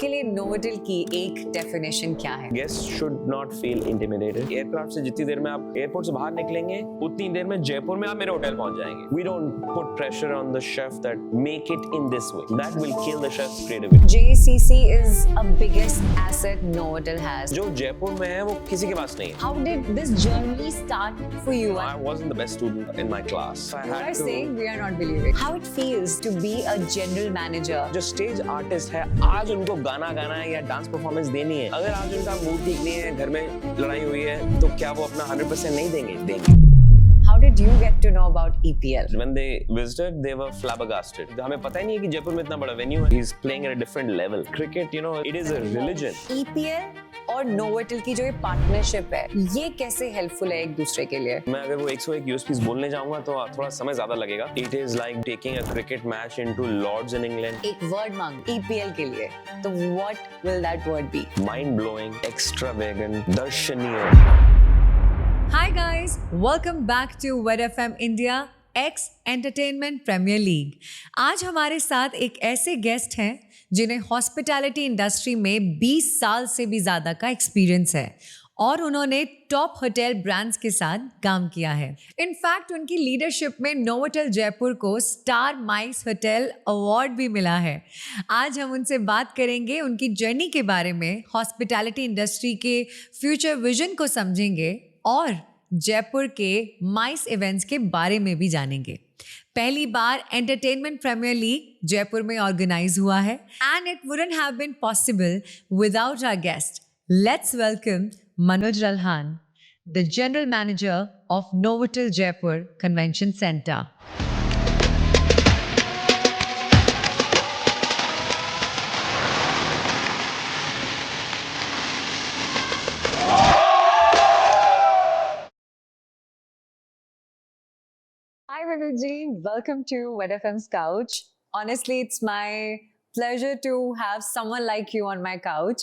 आपके लिए नोवोटेल की एक डेफिनेशन क्या है? Guests should not feel intimidated. Aircraft से जितनी देर में आप एयरपोर्ट से बाहर निकलेंगे उतनी देर में जयपुर में आप मेरे होटल पहुंच जाएंगे. We don't put pressure on the chef that make it in this way. That will kill the chef's creativity. JCC is a biggest asset Novotel has. जो जयपुर में है वो किसी के पास नहीं है. How did this journey start for you? I wasn't the best student in my class. I You had are to. saying we are not believing. How it feels to be a general manager? जो stage artist है आज उनको गाना गाना है या dance performance देनी है. अगर आज उनका मूड ठीक नहीं है, घर में लड़ाई हुई है, तो क्या वो अपना 100% नहीं देंगे. How did you get to know about EPL? When they visited, they were flabbergasted. हमें पता ही नहीं है कि जयपुर में इतना बड़ा वेन्यू है. He's playing at a different level. Cricket, you know, it is a religion. EPL और नोवोटेल की जो ये पार्टनरशिप है, ये कैसे हेल्पफुल है एक दूसरे के लिए? मैं अगर वो 101 यूएसपीस बोलने जाऊंगा तो थोड़ा समय ज्यादा लगेगा. It is like taking a cricket match into Lords in England. एक वर्ड मांग EPL के लिए, तो what will that word be? Mind blowing, extravagant, दर्शनीय. Hi guys, welcome back to Wed FM India X Entertainment Premier League. आज हमारे साथ एक ऐसे गेस्ट हैं जिन्हें हॉस्पिटैलिटी इंडस्ट्री में 20 साल से भी ज़्यादा का एक्सपीरियंस है और उन्होंने टॉप होटल ब्रांड्स के साथ काम किया है. इनफैक्ट उनकी लीडरशिप में नोवोटेल जयपुर को स्टार माइस होटल अवार्ड भी मिला है. आज हम उनसे बात करेंगे, उनकी जर्नी के बारे में, हॉस्पिटैलिटी इंडस्ट्री के फ्यूचर विजन को समझेंगे और जयपुर के माइस इवेंट्स के बारे में भी जानेंगे. पहली बार एंटरटेनमेंट प्रीमियर लीग जयपुर में ऑर्गेनाइज हुआ है and it wouldn't have been possible without our guest. Let's welcome Manoj Ralhan, the general manager of Novotel Jaipur convention centre. Hi Vivekji, welcome to Wed FM's couch. Honestly, it's my pleasure to have someone like you on my couch,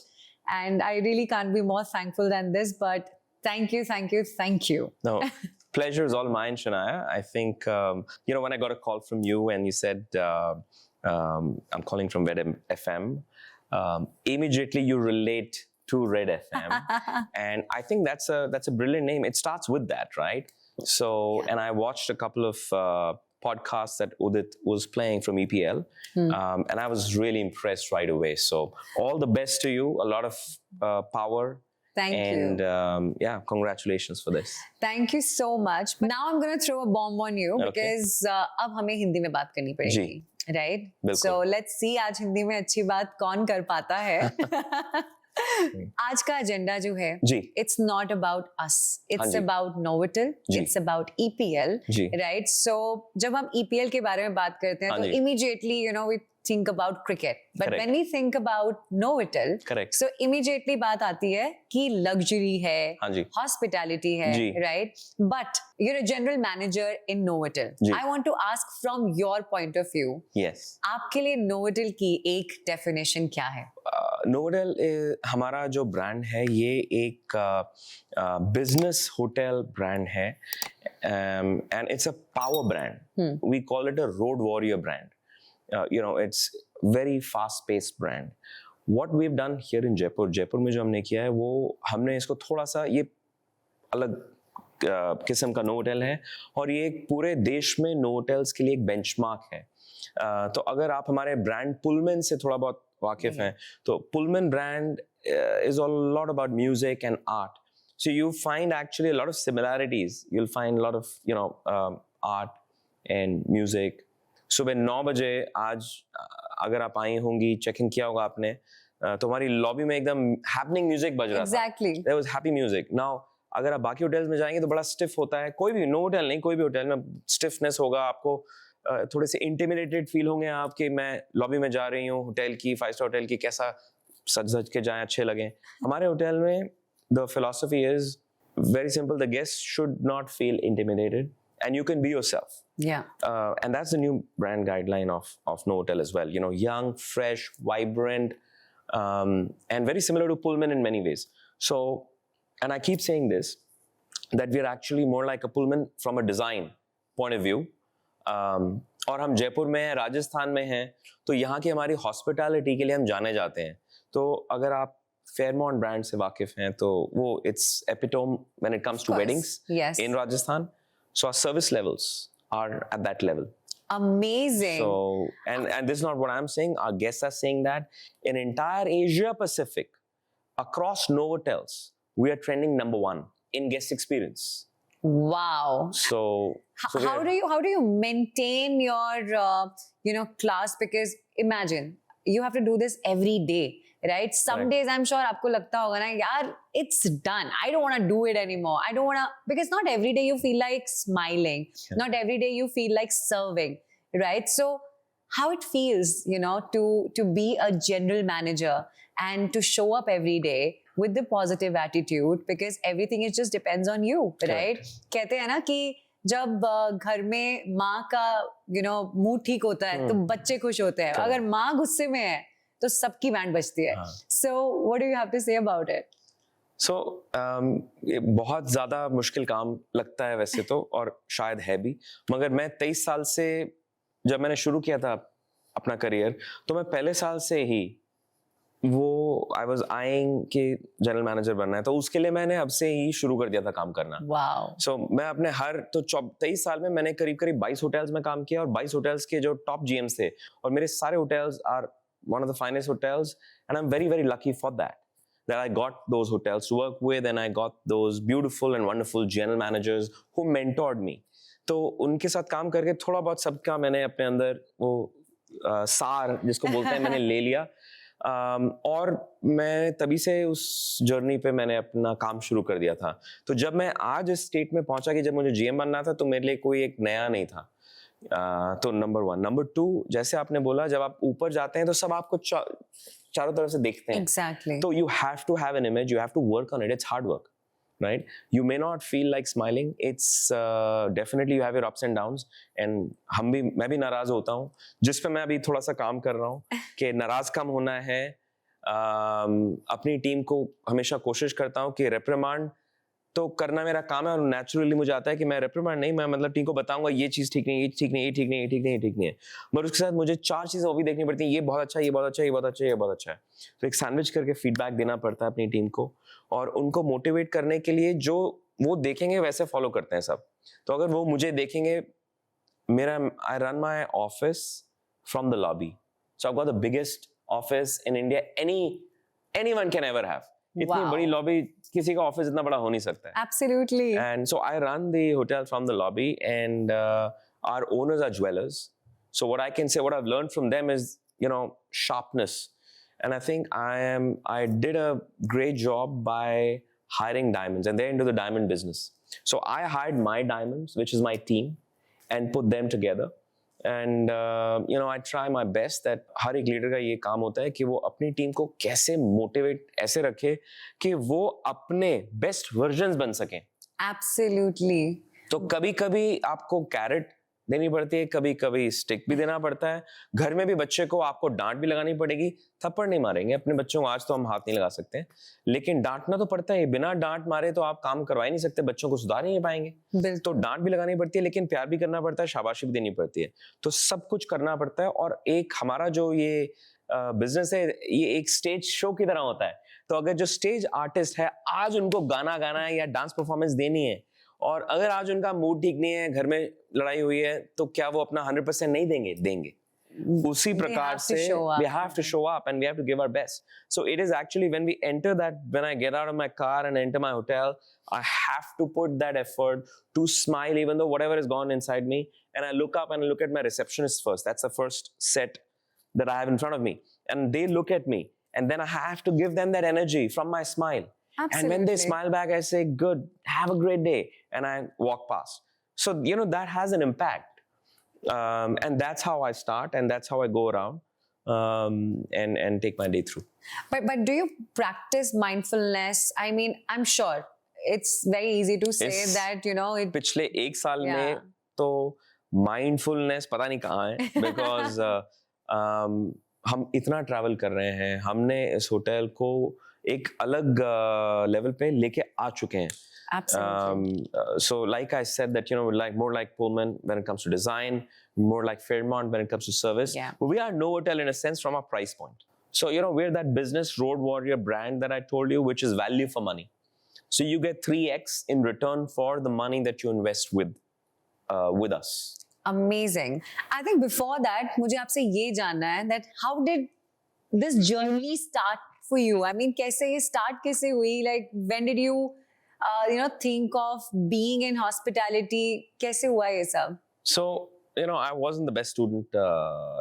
and I really can't be more thankful than this. But thank you, thank you, thank you. No, pleasure is all mine, Shania. I think, when I got a call from you and you said, I'm calling from Red FM, immediately you relate to Red FM. And I think that's a brilliant name. It starts with that, right? So, and I watched a couple of podcasts that Udit was playing from EPL, and I was really impressed right away. So, all the best to you. A lot of power. Thank you. And congratulations for this. Thank you so much. But now I'm going to throw a bomb on you because अब हमें हिंदी में बात करनी पड़ेगी, right? बिल्कुल. So let's see आज हिंदी में अच्छी बात कौन कर पाता है. आज का एजेंडा जो है, जी. It's not about us, it's जी. अबाउट नोवोटेल, जी. इट्स अबाउट EPL, जी. राइट? सो जब हम EPL के बारे में बात करते हैं तो जी. Immediately we think about cricket, but Correct. when we think about Novotel, Correct. so immediately बात आती है कि luxury है, हाँ जी. hospitality है, जी. right? But you're a general manager in Novotel. Ji. I want to ask from your point of view, Yes. आपके लिए Novotel की एक definition क्या है? नोवोटेल हमारा जो ब्रांड है ये एक बिजनेस होटल ब्रांड है and it's a power brand. We call it a road warrior brand. It's very fast paced brand. What we've done here in Jaipur में जो हमने किया है वो हमने इसको थोड़ा सा ये अलग किस्म का नोवोटेल है और ये पूरे देश में नोवोटेल्स के लिए एक बेंचमार्क है. तो अगर आप हमारे ब्रांड पुलमैन से थोड़ा बहुत वाकिफ हैं तो Pullman brand is a lot about music and art. So you find actually a lot of similarities. You'll find a lot of art and music. सुबह 9 बजे आज अगर आप आई होंगी, चेकिंग किया होगा आपने, तो हमारी लॉबी में एकदम हैपनिंग म्यूजिक बज रहा Exactly. था. There was happy music. Now अगर आप बाकी होटल्स में जाएंगे तो बड़ा स्टिफ होता है. कोई भी नो होटल नहीं, कोई भी होटल में स्टिफनेस होगा. आपको थोड़े से इंटिमिडेटेड फील होंगे आप कि मैं लॉबी में जा रही हूँ होटल की, 5 स्टार होटल की, कैसा सज के जाएं, अच्छे लगें. हमारे होटल में the philosophy is very simple. The guest should not feel intimidated and you can be yourself. Yeah. And that's the new brand guideline of Novotel as well. Young, fresh, vibrant, and very similar to Pullman in many ways. So, and I keep saying this, that we're actually more like a Pullman from a design point of view. और हम जयपुर में हैं, राजस्थान में हैं, तो यहाँ की हमारी हॉस्पिटैलिटी के लिए हम जाने जाते हैं. तो अगर आप फेयरमॉन्ट ब्रांड से वाकिफ हैं तो वो it's epitome when it comes to weddings Yes. in Rajasthan. So our service levels are at that level. Amazing. So and this is not what I'm saying. Our guests are saying that in entire Asia Pacific, across Novotels, we are trending number 1 in guest experience. Wow. So we How are- do you maintain your class? Because imagine you have to do this every day, right? Some Correct. days I'm sure आपको लगता होगा ना यार it's done. I don't want to do it anymore. I don't want to, because not every day you feel like smiling. Not every day you feel like serving, right? So how it feels, to be a general manager and to show up every day with the positive attitude, because everything is just depends on you, right? कहते हैं ना कि जब घर में माँ का mood ठीक होता है तो बच्चे खुश होते हैं. अगर माँ गुस्से में है तो सबकी बैंड बजती है. So what do you have to say about it? So ये बहुत ज़्यादा मुश्किल काम लगता है वैसे तो, और शायद है भी, मगर मैं 23 साल से जब मैंने शुरू किया था अपना करियर, तो मैं पहले साल से ही वो आई वॉज आइंग कि जनरल मैनेजर बनना है, तो उसके लिए मैंने अब से ही शुरू कर दिया था काम करना. Wow. सो मैं अपने 23 साल में मैंने करीब 22 होटल्स में काम किया, और 22 होटल्स के जो टॉप जीएम्स थे, और मेरे सारे hotels are one of the finest hotels, and I am very very lucky for that I got those hotels to work with, and I got those beautiful and wonderful general managers who mentored me. तो उनके साथ काम करके थोड़ा बहुत सबका मैंने अपने अंदर वो सार जिसको बोलते हैं मैंने ले लिया, और मैं तभी से उस जर्नी पे मैंने अपना काम शुरू कर दिया था. तो जब मैं आज इस स्टेट में पहुंचा कि जब मुझे जीएम बनना था, तो मेरे लिए कोई एक नया नहीं था. तो नंबर 1. नंबर 2, जैसे आपने बोला, जब आप ऊपर जाते हैं तो सब आपको चारों तरफ से देखते हैं. Exactly. So you have to have an image, you have to work on it. It's hard work, right? You may not feel like smiling. It's definitely you have your ups and downs. And मैं भी नाराज होता हूँ, जिस पे मैं अभी थोड़ा सा काम कर रहा हूँ कि नाराज कम होना है. अपनी टीम को हमेशा कोशिश करता हूँ कि रेप्रिमांड तो करना मेरा काम है, और नेचुरली मुझे आता है कि मैं रेप्रिमांड नहीं, मैं मतलब टीम को बताऊंगा ये चीज ठीक नहीं, ये ठीक नहीं, ये ठीक नहीं, ये ठीक नहीं, ये ठीक नहीं है. मगर उसके साथ मुझे 4 चीजें वो भी देखनी पड़ती हैं, ये बहुत अच्छा है, ये बहुत अच्छा है, ये बहुत अच्छा है, ये बहुत अच्छा है. तो एक सैंडविच करके फीडबैक देना पड़ता है अपनी टीम को, और उनको मोटिवेट करने के लिए जो वो देखेंगे वैसे फॉलो करते हैं सब. तो अगर वो मुझे देखेंगे, I run my office from the lobby. So I got the biggest office in India anyone can ever have. इतनी बड़ी लॉबी, किसी का ऑफिस इतना बड़ा हो नहीं सकता है. Absolutely. And so I run the hotel from the lobby, and our owners are jewelers. So what I can say, what I've learned from them is, sharpness. And I think I did a great job by hiring diamonds, and they're into the diamond business. So I hired my diamonds, which is my team, and put them together. And I try my best that हर एक leader का ये काम होता है कि वो अपनी team को कैसे मोटिवेट ऐसे रखे कि वो अपने बेस्ट वर्जन्स बन सकें. Absolutely. तो कभी कभी आपको कैरेट देनी पड़ती है, कभी कभी स्टिक भी देना पड़ता है. घर में भी बच्चे को आपको डांट भी लगानी पड़ेगी. थप्पड़ नहीं मारेंगे अपने बच्चों को, आज तो हम हाथ नहीं लगा सकते, लेकिन डांटना तो पड़ता है. बिना डांट मारे तो आप काम करवा ही नहीं सकते, बच्चों को सुधार ही नहीं पाएंगे. तो डांट भी लगानी पड़ती है, लेकिन प्यार भी करना पड़ता है, शाबाशी भी देनी पड़ती है. तो सब कुछ करना पड़ता है. और एक हमारा जो ये बिजनेस है, ये एक स्टेज शो की तरह होता है. तो अगर जो स्टेज आर्टिस्ट है, आज उनको गाना गाना है या डांस परफॉर्मेंस देनी है, और अगर आज उनका मूड ठीक नहीं है, घर में लड़ाई हुई है, तो क्या वो अपना 100% नहीं देंगे. उसी प्रकार से we have to show up and we have to give our best. So it is actually when I get out of my car and enter my hotel, I have to put that effort to smile even though whatever is gone inside me, and I look up and I look at my receptionist first. That's the first set that I have in front of me, and they look at me, and then I have to give them that energy from my smile. Absolutely. And when they smile back, I say, good, have a great day, and I walk past. So that has an impact. And that's how I start, and that's how I go around and take my day through. But do you practice mindfulness? I mean, I'm sure it's very easy to say that it. पिछले 1 साल में तो mindfulness पता नहीं कहाँ है, because हम इतना travel कर रहे हैं, हमने इस होटल को एक अलग लेवल पे लेके आ चुके हैं. Absolutely. So like I said that, like more like Pullman when it comes to design, more like Fairmont when it comes to service. Yeah. But we are Novotel in a sense from our price point. So, we're that business road warrior brand that I told you, which is value for money. So you get 3x in return for the money that you invest with us. Amazing. I think before that, मुझे आपसे ये जानना है that how did this journey start for you? I mean, कैसे ये start कैसे हुई? Like, when did you, think of being in hospitality? कैसे हुआ ये सब? So, I wasn't the best student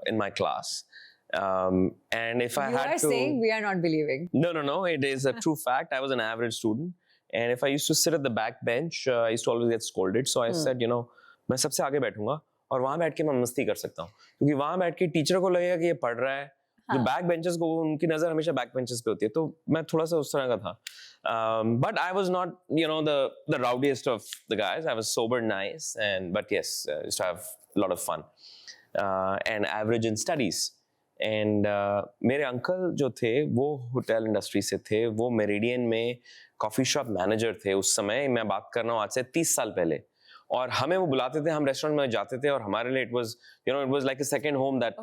in my class. And if I You had are to... saying we are not believing. No. It is a true fact. I was an average student. And if I used to sit at the back bench, I used to always get scolded. So I said, मैं सबसे आगे बैठूंगा और वहां बैठ के मैं मस्ती कर सकता हूँ. क्योंकि वहां बैठ के टीचर को लगेगा कि ये पढ़ रहा है. जो बैक बेंचेस को उनकी नजर हमेशा बैक बेंचेस पे होती है. तो मैं थोड़ा सा उस तरह का था. But I was not, the rowdiest of the guys. I was sober, nice, but yes, I used to have a lot of fun. And average in studies. And मेरे अंकल जो थे वो होटल इंडस्ट्री से थे. वो meridian में coffee shop manager थे उस समय. मैं बात कर रहा हूँ आज से 30 साल पहले. और हमें वो बुलाते थे, हम रेस्टोरेंट में जाते थे और हमारे लिए it was like a second home, that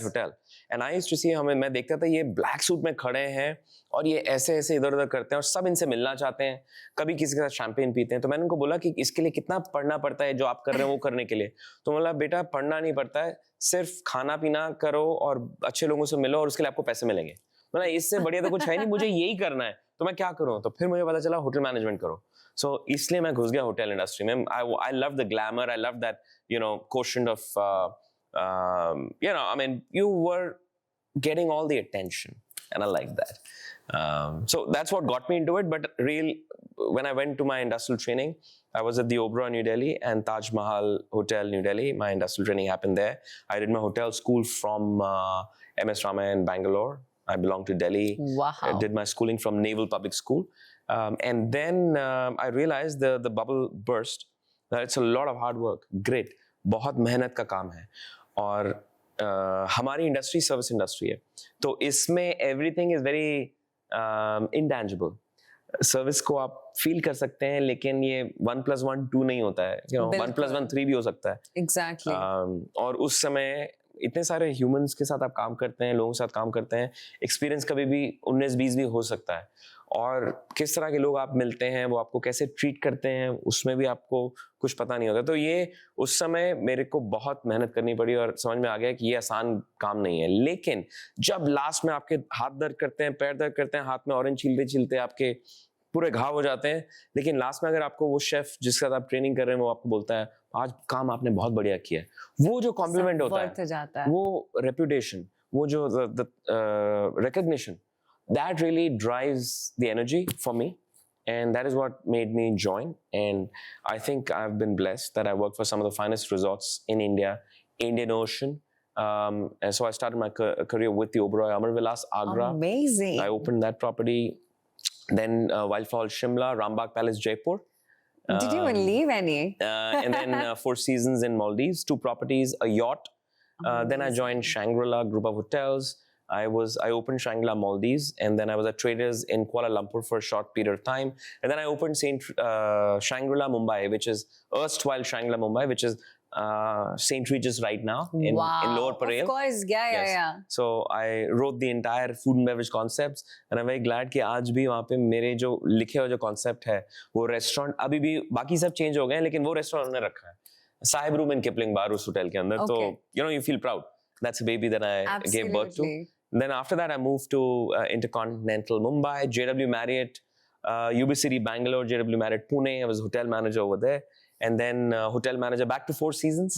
hotel. And I used to see, मैं देखता था ये ब्लैक सूट में खड़े हैं और ये ऐसे ऐसे इधर उधर करते हैं और सब इनसे मिलना चाहते हैं. कभी किसी के साथ शैंपेन पीते हैं. तो मैंने उनको बोला कि इसके लिए कितना पढ़ना पड़ता है जो आप कर रहे हैं वो करने के लिए. तो बोला बेटा पढ़ना नहीं पड़ता है, सिर्फ खाना पीना करो और अच्छे लोगों से मिलो और उसके लिए आपको पैसे मिलेंगे. बोला इससे बढ़िया तो कुछ है नहीं, मुझे यही करना है तो मैं क्या करूँ. तो फिर मुझे पता चला होटल मैनेजमेंट करो. So इसलिए मैं घुस गया होटल इंडस्ट्री में. I love the glamour. I love that quotient of I mean you were getting all the attention and I like that. So that's what got me into it. But when I went to my industrial training, I was at the Oberoi New Delhi and Taj Mahal Hotel New Delhi. My industrial training happened there. I did my hotel school from MS Ramaiah in Bangalore. I belong to Delhi. Wow. I did my schooling from Naval Public School. And then I realized the bubble burst. That it's a lot of hard work, grit, बहुत मेहनत का काम है. और हमारी industry service industry है, तो इसमें everything is very intangible. Service को आप फील कर सकते हैं लेकिन ये 1+1 2 नहीं होता है. 1+1 3 भी हो सकता है. Exactly. और उस समय इतने सारे ह्यूमंस के साथ आप काम करते हैं, लोगों के साथ काम करते हैं. एक्सपीरियंस कभी भी 19-20 भी हो सकता है. और किस तरह के लोग आप मिलते हैं, वो आपको कैसे ट्रीट करते हैं, उसमें भी आपको कुछ पता नहीं होता. तो ये उस समय मेरे को बहुत मेहनत करनी पड़ी और समझ में आ गया कि ये आसान काम नहीं है. लेकिन जब लास्ट में आपके हाथ दर्द करते हैं, पैर दर्द करते हैं, हाथ में ऑरेंज छीलते छीलते आपके पूरे घाव हो जाते हैं, लेकिन लास्ट में अगर आपको वो शेफ जिसके साथ आप ट्रेनिंग कर रहे हैं वो आपको बोलता है आज काम आपने बहुत बढ़िया किया है, वो जो कॉम्प्लीमेंट होता है, वो रेप्यूटेशन, वो जो recognition, that really drives the energy for me, and that is what made me join. And I think I've been blessed that I work for some of the finest resorts in India, Indian Ocean. And so I started my career with the Oberoi Amarvilas, Agra. Amazing. I opened that property. Then Wildflower Shimla, Rambagh Palace, Jaipur. Did you even leave any? And then Four Seasons in Maldives, 2 properties, a yacht. Then I joined Shangri-La Group of Hotels. I opened Shangri-La Maldives, and then I was at Traders in Kuala Lumpur for a short period of time. And then I opened Shangri-La Mumbai, which is erstwhile Shangri-La Mumbai, which is St. Regis right now in Lower Parel. Of course, yeah. So I wrote the entire food and beverage concepts, and I'm very glad कि आज भी वहाँ पे मेरे जो लिखे हुए जो concept है, वो restaurant अभी भी बाकी सब change हो गए हैं, लेकिन वो restaurant ने रखा है. Sahib Room in Kipling Bar उस hotel के अंदर. तो you feel proud. That's a baby that I gave birth to. Then after that, I moved to Intercontinental Mumbai, JW Marriott, UB City Bangalore, JW Marriott Pune. I was hotel manager over there. And then hotel manager back to Four Seasons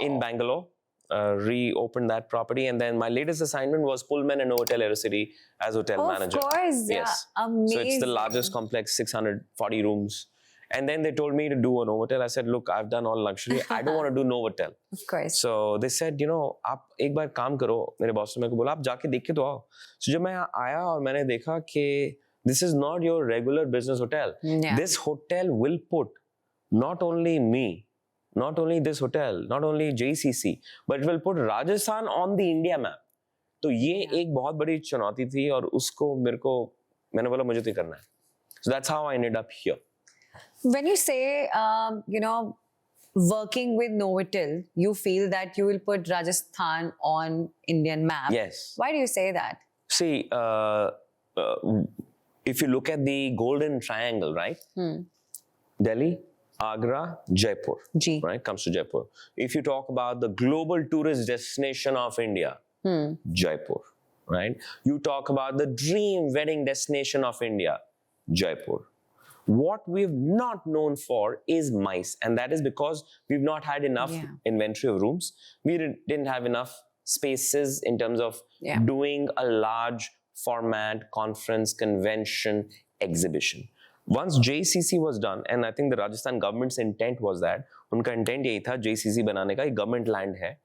in Bangalore. Reopened that property. And then my latest assignment was Pullman and Novotel AeroCity as hotel manager. Of course, yes. Amazing. So it's the largest complex, 640 rooms. And then they told me to do a Novotel. I said, look, I've done all luxury. I don't want to do Novotel. Of course. So they said, आप एक बार काम करो. मेरे boss ने मेरे को बोला आप जाके देख के तो आओ. So जब मैं आया और मैंने देखा कि this is not your regular business hotel. Yeah. This hotel will put not only me, not only this hotel, not only JCC, but it will put Rajasthan on the India map. तो ये एक बहुत बड़ी चुनौती थी और उसको मैंने बोला मुझे तो करना है. So that's how I ended up here. When you say, working with Novotel, you feel that you will put Rajasthan on Indian map. Yes. Why do you say that? See, if you look at the Golden Triangle, right? Delhi, Agra, Jaipur, Ji. right? Comes to Jaipur. If you talk about the global tourist destination of India, Jaipur, right? You talk about the dream wedding destination of India, Jaipur. What we've not known for is MICE, and that is because we've not had enough inventory of rooms. We didn't have enough spaces in terms of doing a large format conference, convention, exhibition. Once JCC was done, and I think the Rajasthan government's intent was that, उनका intent यही था JCC बनाने का, ये government land है,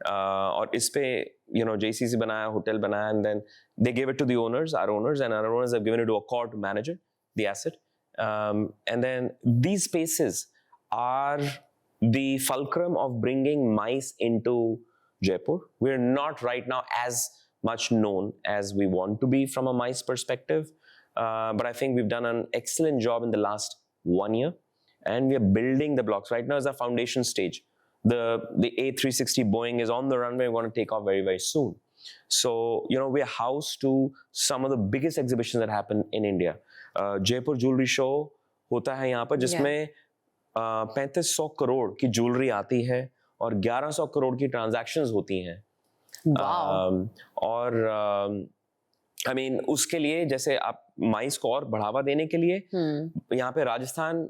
और इस पे JCC बनाया, hotel बनाया, and then they gave it to the owners, and our owners have given it to Accor to manage it, the asset. And then these spaces are the fulcrum of bringing MICE into Jaipur. We're not right now as much known as we want to be from a MICE perspective, but I think we've done an excellent job in the last 1 year, and we are building the blocks. Right now is our foundation stage. The A360 Boeing is on the runway. We're going to take off very, very soon. So, we're house to some of the biggest exhibitions that happen in India. Jaipur Jewelry Show होता है यहाँ पर, जिसमें 3500 करोड़ की jewellery आती है और 1100 करोड़ की ट्रांजैक्शंस होती हैं. और I mean, उसके लिए जैसे आप माइस को और बढ़ावा देने के लिए यहाँ पे राजस्थान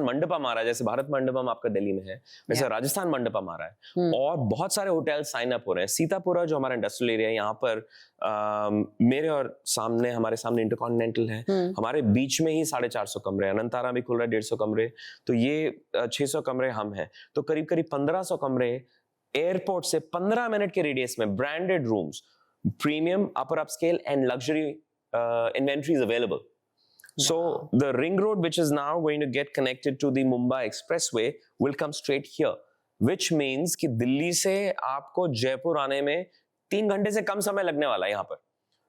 मंडपम आ रहा है, जैसे भारत मंडपम आपका दिल्ली में है, वैसे राजस्थान मंडपम आ रहा है, और बहुत सारे होटल साइन अप हो रहे हैं. सीतापुरा जो हमारा इंडस्ट्रियल एरिया है, यहाँ पर मेरे और हमारे सामने इंटरकॉन्टिनेंटल है, हमारे बीच में ही 450 कमरे, अनंतारा भी खुल रहा है 150 कमरे, तो ये 600 कमरे हम हैं, तो करीब 1500 कमरे एयरपोर्ट से 15 मिनट के रेडियस में, branded rooms, premium, upper upscale, and luxury inventory is available. So the ring road, which is now going to get connected to the Mumbai Expressway, will come straight here, which means कि दिल्ली से आपको जयपुर आने में 3 घंटे से कम समय लगने वाला है यहाँ पर.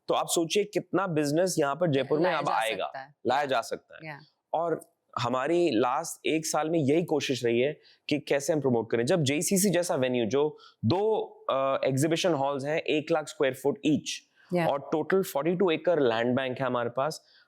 तो आप सोचिए कितना बिजनेस यहाँ पर जयपुर में अब आएगा, लाया जा सकता है. और हमारी लास्ट 1 साल में यही कोशिश रही है कि कैसे हम प्रमोट करें. जब JCC जैसा वेन्यू, जो 2 एग्जीबिशन हॉल्स हैं 1 लाख स्क्वायर फुट ईच, और टोटल 42 एकड़ लैंड बैंक है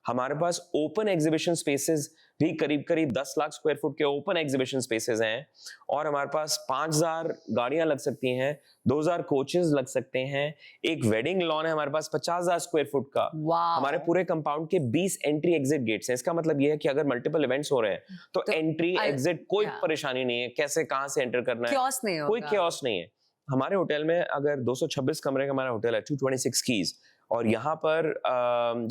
हमारे पास ओपन एग्जीबिशन स्पेसेस भी करीब 10 लाख स्क्वायर फुट के ओपन एग्जीबिशन स्पेसेस हैं, और हमारे पास 5000 गाड़ियां लग सकती हैं, 2000 कोचेस लग सकते हैं, एक वेडिंग लॉन है हमारे पास 50,000 स्क्वायर फुट का. हमारे पूरे कंपाउंड के 20 एंट्री एग्जिट गेट्स हैं. इसका मतलब ये है कि अगर मल्टीपल इवेंट्स हो रहे हैं तो एंट्री एग्जिट कोई परेशानी नहीं है, कैसे कहां से एंटर करना है, कोई chaos नहीं है. हमारे होटल में अगर 226 कमरे का हमारा होटल है, 226 कीज, और यहाँ पर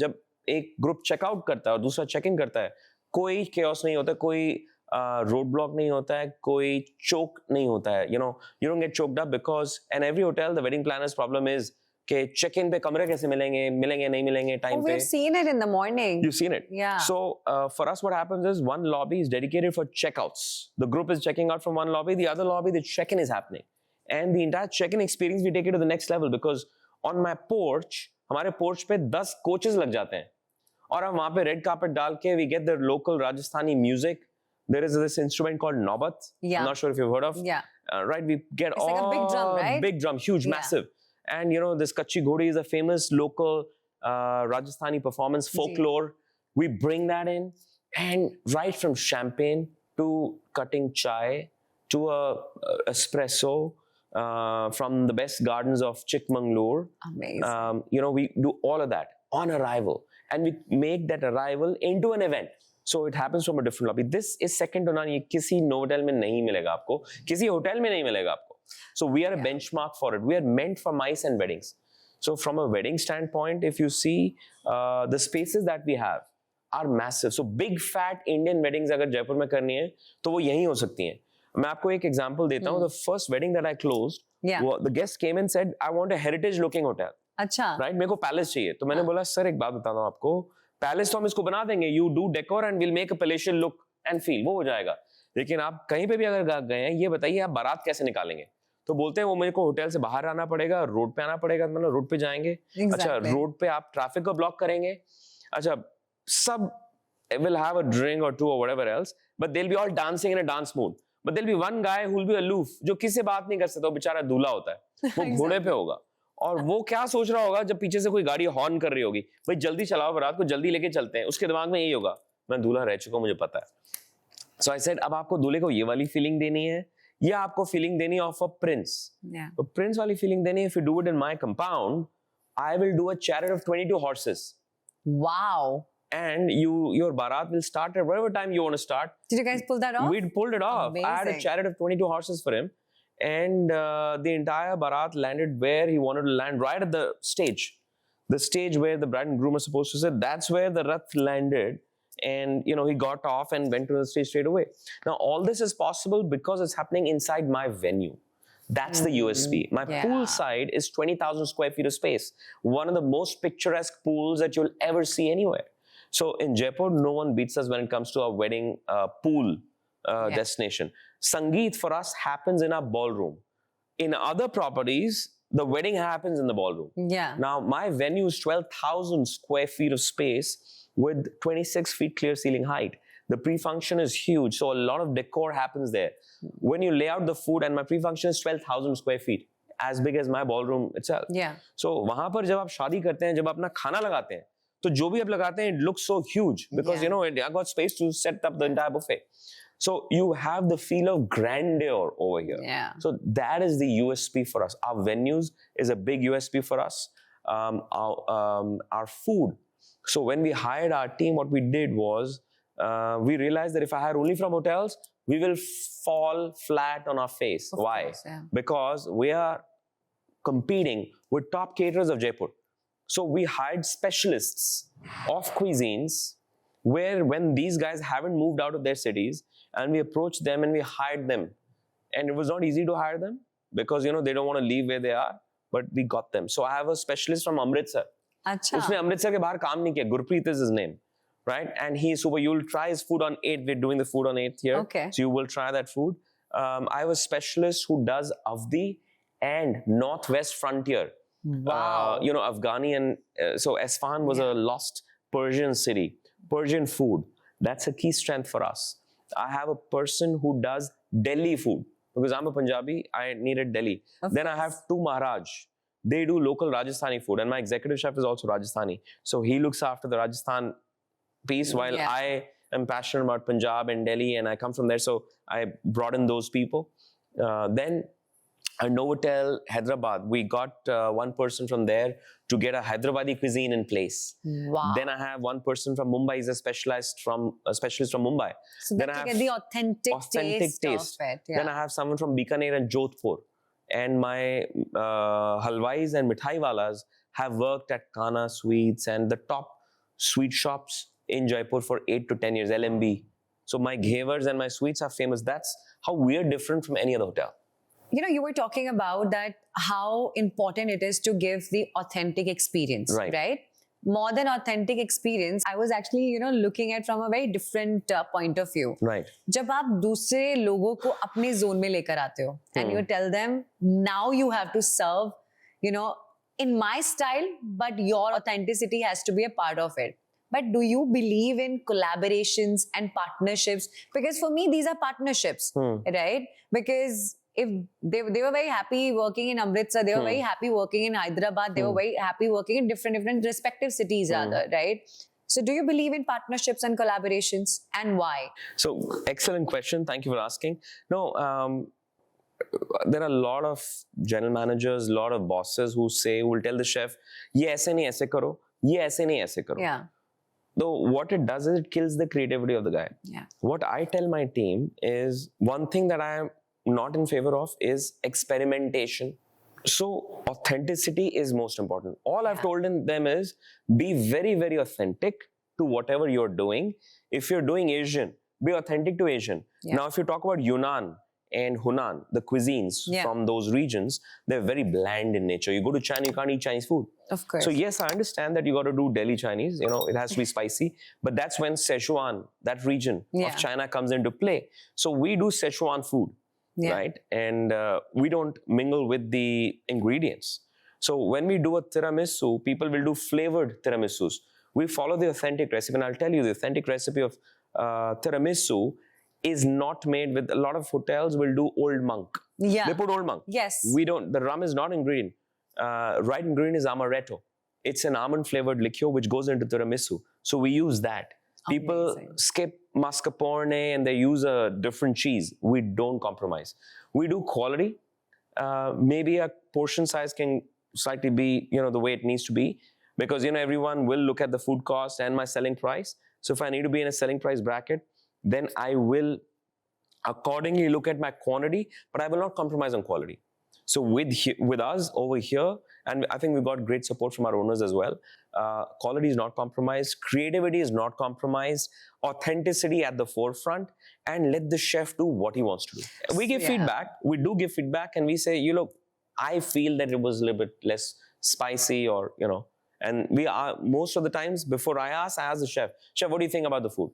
जब एक ग्रुप चेकआउट करता है और दूसरा चेक इन करता है, कोई chaos नहीं होता, कोई रोड ब्लॉक नहीं होता है, कोई चोक नहीं होता है. you don't get choked up, because in every hotel the wedding planner's problem is कि check in पे कमरे कैसे मिलेंगे नहीं मिलेंगे टाइम पे. We've seen it in the morning. You've seen it. Yeah. So for us what happens is one lobby is dedicated for checkouts. The group is checking out from one lobby, the other lobby the check-in is happening, and the entire check-in experience we take it to the next level, because on my porch, हमारे porch पे 10 coaches लग जाते हैं, और हम वहाँ पे red carpet डाल के we get the local Rajasthani music. There is this instrument called Naubat. I'm not sure if you've heard of. Yeah. Right, we get it's like a big drum, right? Big drum, huge, massive. And this Kachi Ghodi is a famous local Rajasthani performance folklore. We bring that in, and right from champagne to cutting chai to a espresso from the best gardens of Chikmagalur. Amazing. We do all of that on arrival, and we make that arrival into an event. So it happens from a different lobby. This is second to none. ये किसी Novotel में नहीं मिलेगा आपको, किसी hotel में नहीं मिलेगा आपको. So we are a benchmark for it. We are meant for MICE and weddings. So from a wedding standpoint, if you see the spaces that we have are massive. So big fat Indian weddings अगर जयपुर में करनी है तो वो यहीं हो सकती हैं. मैं आपको एक example देता हूँ. The first wedding that I closed, the guest came and said, I want a heritage looking hotel. अच्छा. Right? मेरे को पैलेस चाहिए. तो मैंने बोला सर एक बात बताता हूँ आपको, पैलेस तो हम इसको बना देंगे, you do decor and will make a palatial look and feel, वो हो जाएगा. लेकिन आप कहीं पे भी अगर गए हैं, ये बताइए आप बारात कैसे निकालेंगे? तो बोलते हैं वो मेरे को होटल से बाहर आना पड़ेगा, रोड पे आना पड़ेगा. मतलब रोड पे जाएंगे, अच्छा रोड पे आप ट्रैफिक को ब्लॉक करेंगे, अच्छा सब will have a drink or two or whatever else, but they'll be all dancing in a dance mood. but there'll be one guy who'll be aloof, जो किसी से बात नहीं कर सकता, वो बेचारा दूल्हा होता है, वो घोड़े पे होगा, और वो क्या सोच रहा होगा जब पीछे से कोई गाड़ी हॉर्न कर रही होगी, भाई जल्दी चलाओ बारात को, जल्दी लेके चलते हैं, उसके दिमाग में यही होगा, मैं दूल्हा रह चुका हूं, मुझे पता है। So I said, अब आपको दूल्हे को ये वाली फीलिंग देनी है या आपको फीलिंग देनी है ऑफ अ प्रिंस? तो प्रिंस वाली फीलिंग देनी है, if you do it in my compound, I will do a chariot of 22 horses. Wow. And your barat will start at whatever time you want to start. Did you guys pull that off? We pulled it off. Amazing. I had a chariot of 22 horses for him, and the entire barat landed where he wanted to land, right at the stage where the bride and groom are supposed to sit. That's where the rath landed, and he got off and went to the stage straight away. Now all this is possible because it's happening inside my venue. That's the USP. My pool side is 20,000 square feet of space. One of the most picturesque pools that you'll ever see anywhere. So in Jaipur, no one beats us when it comes to our wedding pool destination. Sangeet for us happens in our ballroom. In other properties, the wedding happens in the ballroom. Yeah. Now, my venue is 12,000 square feet of space with 26 feet clear ceiling height. The pre-function is huge, so a lot of decor happens there. When you lay out the food, and my pre-function is 12,000 square feet, as big as my ballroom itself. Yeah. So वहाँ पर जब आप शादी करते हैं, जब अपना खाना लगाते हैं, तो जो भी आप लगाते हैं, it looks so huge because I got space to set up the entire buffet. So you have the feel of grandeur over here. Yeah. So that is the USP for us. Our venues is a big USP for us. Our food. So when we hired our team, what we did was we realized that if I hire only from hotels, we will fall flat on our face. Why? Course, yeah. Because we are competing with top caterers of Jaipur. So we hired specialists of cuisines where when these guys haven't moved out of their cities, and we approached them and we hired them. And it was not easy to hire them because, they don't want to leave where they are, but we got them. So I have a specialist from Amritsar. Acha. उसने अमृतसर के बाहर काम नहीं किया. Gurpreet is his name, right? And he's super. You'll try his food on 8th. We're doing the food on 8th here. Okay. So you will try that food. I have a specialist who does Avdi and Northwest Frontier. Wow. Afghani and so Esfahan was a lost Persian city. Persian food. That's a key strength for us. I have a person who does Delhi food because I'm a Punjabi. I needed Delhi. Then I have two Maharaj. They do local Rajasthani food, and my executive chef is also Rajasthani. So he looks after the Rajasthan piece while I am passionate about Punjab and Delhi, and I come from there. So I brought in those people. Then at Novotel, Hyderabad, we got one person from there to get a Hyderabadi cuisine in place. Wow. Then I have one person from Mumbai. He's a specialist from Mumbai. So then that I you have get the authentic taste of it. Yeah. Then I have someone from Bikaner and Jodhpur. And my halwais and mithai walas have worked at Kana Sweets and the top sweet shops in Jaipur for 8 to 10 years, LMB. So my ghevers and my sweets are famous. That's how we are different from any other hotel. You were talking about that how important it is to give the authentic experience, right? More than authentic experience, I was actually, looking at from a very different point of view. Right. जब आप दूसरे लोगों को अपने zone में लेकर आते हो, and you tell them, now you have to serve, in my style, but your authenticity has to be a part of it. But do you believe in collaborations and partnerships? Because for me, these are partnerships, right? Because if they were very happy working in Amritsar, they were very happy working in Hyderabad, they were very happy working in different respective cities rather, right? So do you believe in partnerships and collaborations, and why? So excellent question. Thank you for asking. No, there are a lot of general managers, a lot of bosses who will tell the chef, ye aise nahi aise karo, ye aise nahi aise karo. Yeah. Though what it does is it kills the creativity of the guy. Yeah. What I tell my team is one thing that I am not in favor of is experimentation. So authenticity is most important. All I've told them is be very, very authentic to whatever you're doing. If you're doing Asian, be authentic to Asian. Yeah. Now, if you talk about Yunnan and Hunan, the cuisines from those regions, they're very bland in nature. You go to China, you can't eat Chinese food. Of course. So yes, I understand that you got to do Delhi Chinese, it has to be spicy, but that's when Sichuan, that region of China comes into play. So we do Sichuan food, right? And we don't mingle with the ingredients. So when we do a tiramisu, people will do flavored tiramisus. We follow the authentic recipe, and I'll tell you the authentic recipe of tiramisu is not made with, a lot of hotels will do Old Monk. Yeah. They put Old Monk. Yes. We don't, the rum is not ingredient. Right ingredient is amaretto. It's an almond flavored liqueur which goes into tiramisu. So we use that. People Amazing. skip mascarpone and they use a different cheese. We don't compromise. We do quality. Maybe a portion size can slightly be, the way it needs to be, because, everyone will look at the food cost and my selling price. So if I need to be in a selling price bracket, then I will accordingly look at my quantity, but I will not compromise on quality. So with us over here, and I think we got great support from our owners as well, quality is not compromised, creativity is not compromised, authenticity at the forefront, and let the chef do what he wants to do. We give feedback, we do give feedback, and we say, I feel that it was a little bit less spicy, or, and we are, most of the times, before I ask the chef, what do you think about the food?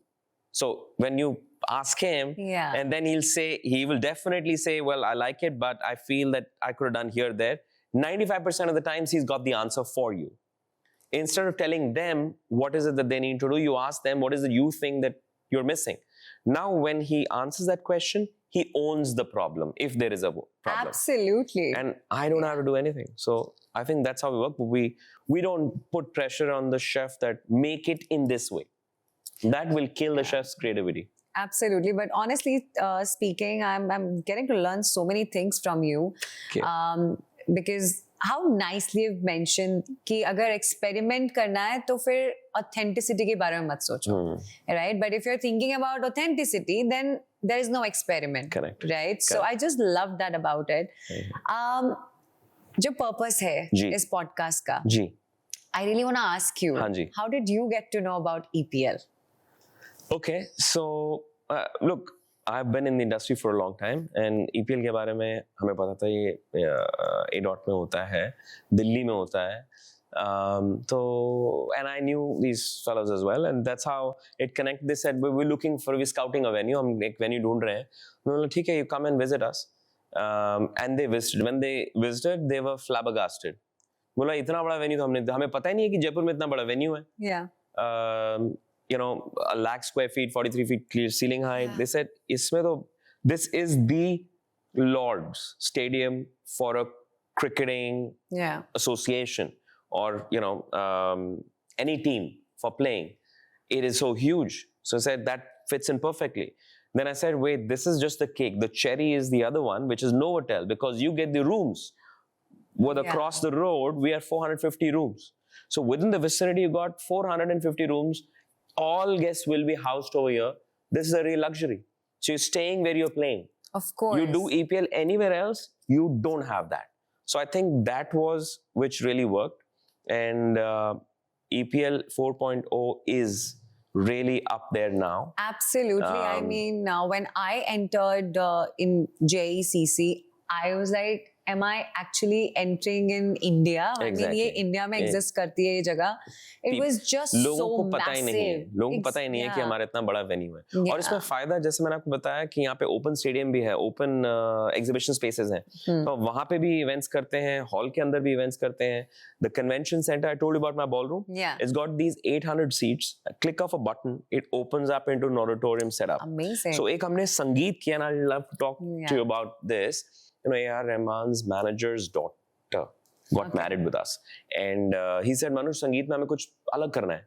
So when you ask him, and then he will definitely say, well, I like it, but I feel that I could have done here, there. 95% of the times he's got the answer for you. Instead of telling them what is it that they need to do, you ask them, what is it you think that you're missing? Now, when he answers that question, he owns the problem, if there is a problem. Absolutely. And I don't have to do anything. So I think that's how we work. But we don't put pressure on the chef that make it in this way. That will kill the chef's creativity. Absolutely. But honestly speaking, I'm getting to learn so many things from you. Okay. Because how nicely you've mentioned कि अगर experiment करना है तो फिर authenticity के बारे में मत सोचो, right? But if you're thinking about authenticity, then there is no experiment. Correct. Right? So I just love that about it. जो purpose है इस podcast का, I really want to ask you, how did you get to know about EPL? Okay, so look, I've been in the industry for a long time, and EPL के बारे में हमें पता था ये A-Dot में होता है, दिल्ली में होता है, and I knew these fellows as well, and that's how it connected. They said we're scouting a venue, हम एक venue ढूंढ रहे हैं. बोला ठीक है, you come and visit us, and they visited. When they visited, they were flabbergasted. बोला इतना बड़ा venue तो हमें पता ही नहीं है कि जयपुर में इतना बड़ा venue है. Yeah. 100,000 square feet, 43 feet clear ceiling height. They said, this is the Lord's Stadium for a cricketing association, or, any team for playing. It is so huge. So I said, that fits in perfectly. Then I said, wait, this is just the cake. The cherry is the other one, which is Novotel, because you get the rooms. Across the road, we have 450 rooms. So within the vicinity, you got 450 rooms. All guests will be housed over here. This is a real luxury. So you're staying where you're playing. Of course. You do EPL anywhere else, you don't have that. So I think that was which really worked. And EPL 4.0 is really up there now. Absolutely. I mean, when I entered in JECC, I was like, am I actually entering in India? Exactly. I mean, ये India में exist करती है ये जगह. It was just so लोगों को पता ही नहीं है, massive. लोगों को पता ही नहीं है कि हमारा इतना बड़ा वेन्यू है. और इसमें फायदा, जैसे मैंने आपको बताया कि यहाँ पे ओपन स्टेडियम भी है, ओपन एग्जीबिशन स्पेसेस हैं, तो वहाँ पे भी इवेंट्स करते हैं, हॉल के अंदर भी इवेंट्स करते हैं. The convention center, I told you about my ballroom. Yeah. It's got these 800 seats. A click of a button, it opens up into an auditorium setup. Amazing. So एक हमने संगीत किया, and I'd love to talk to you about this. A.R. Rahman's manager's daughter got married with us, and he said, Manush, संगीत में हमें कुछ अलग करना है.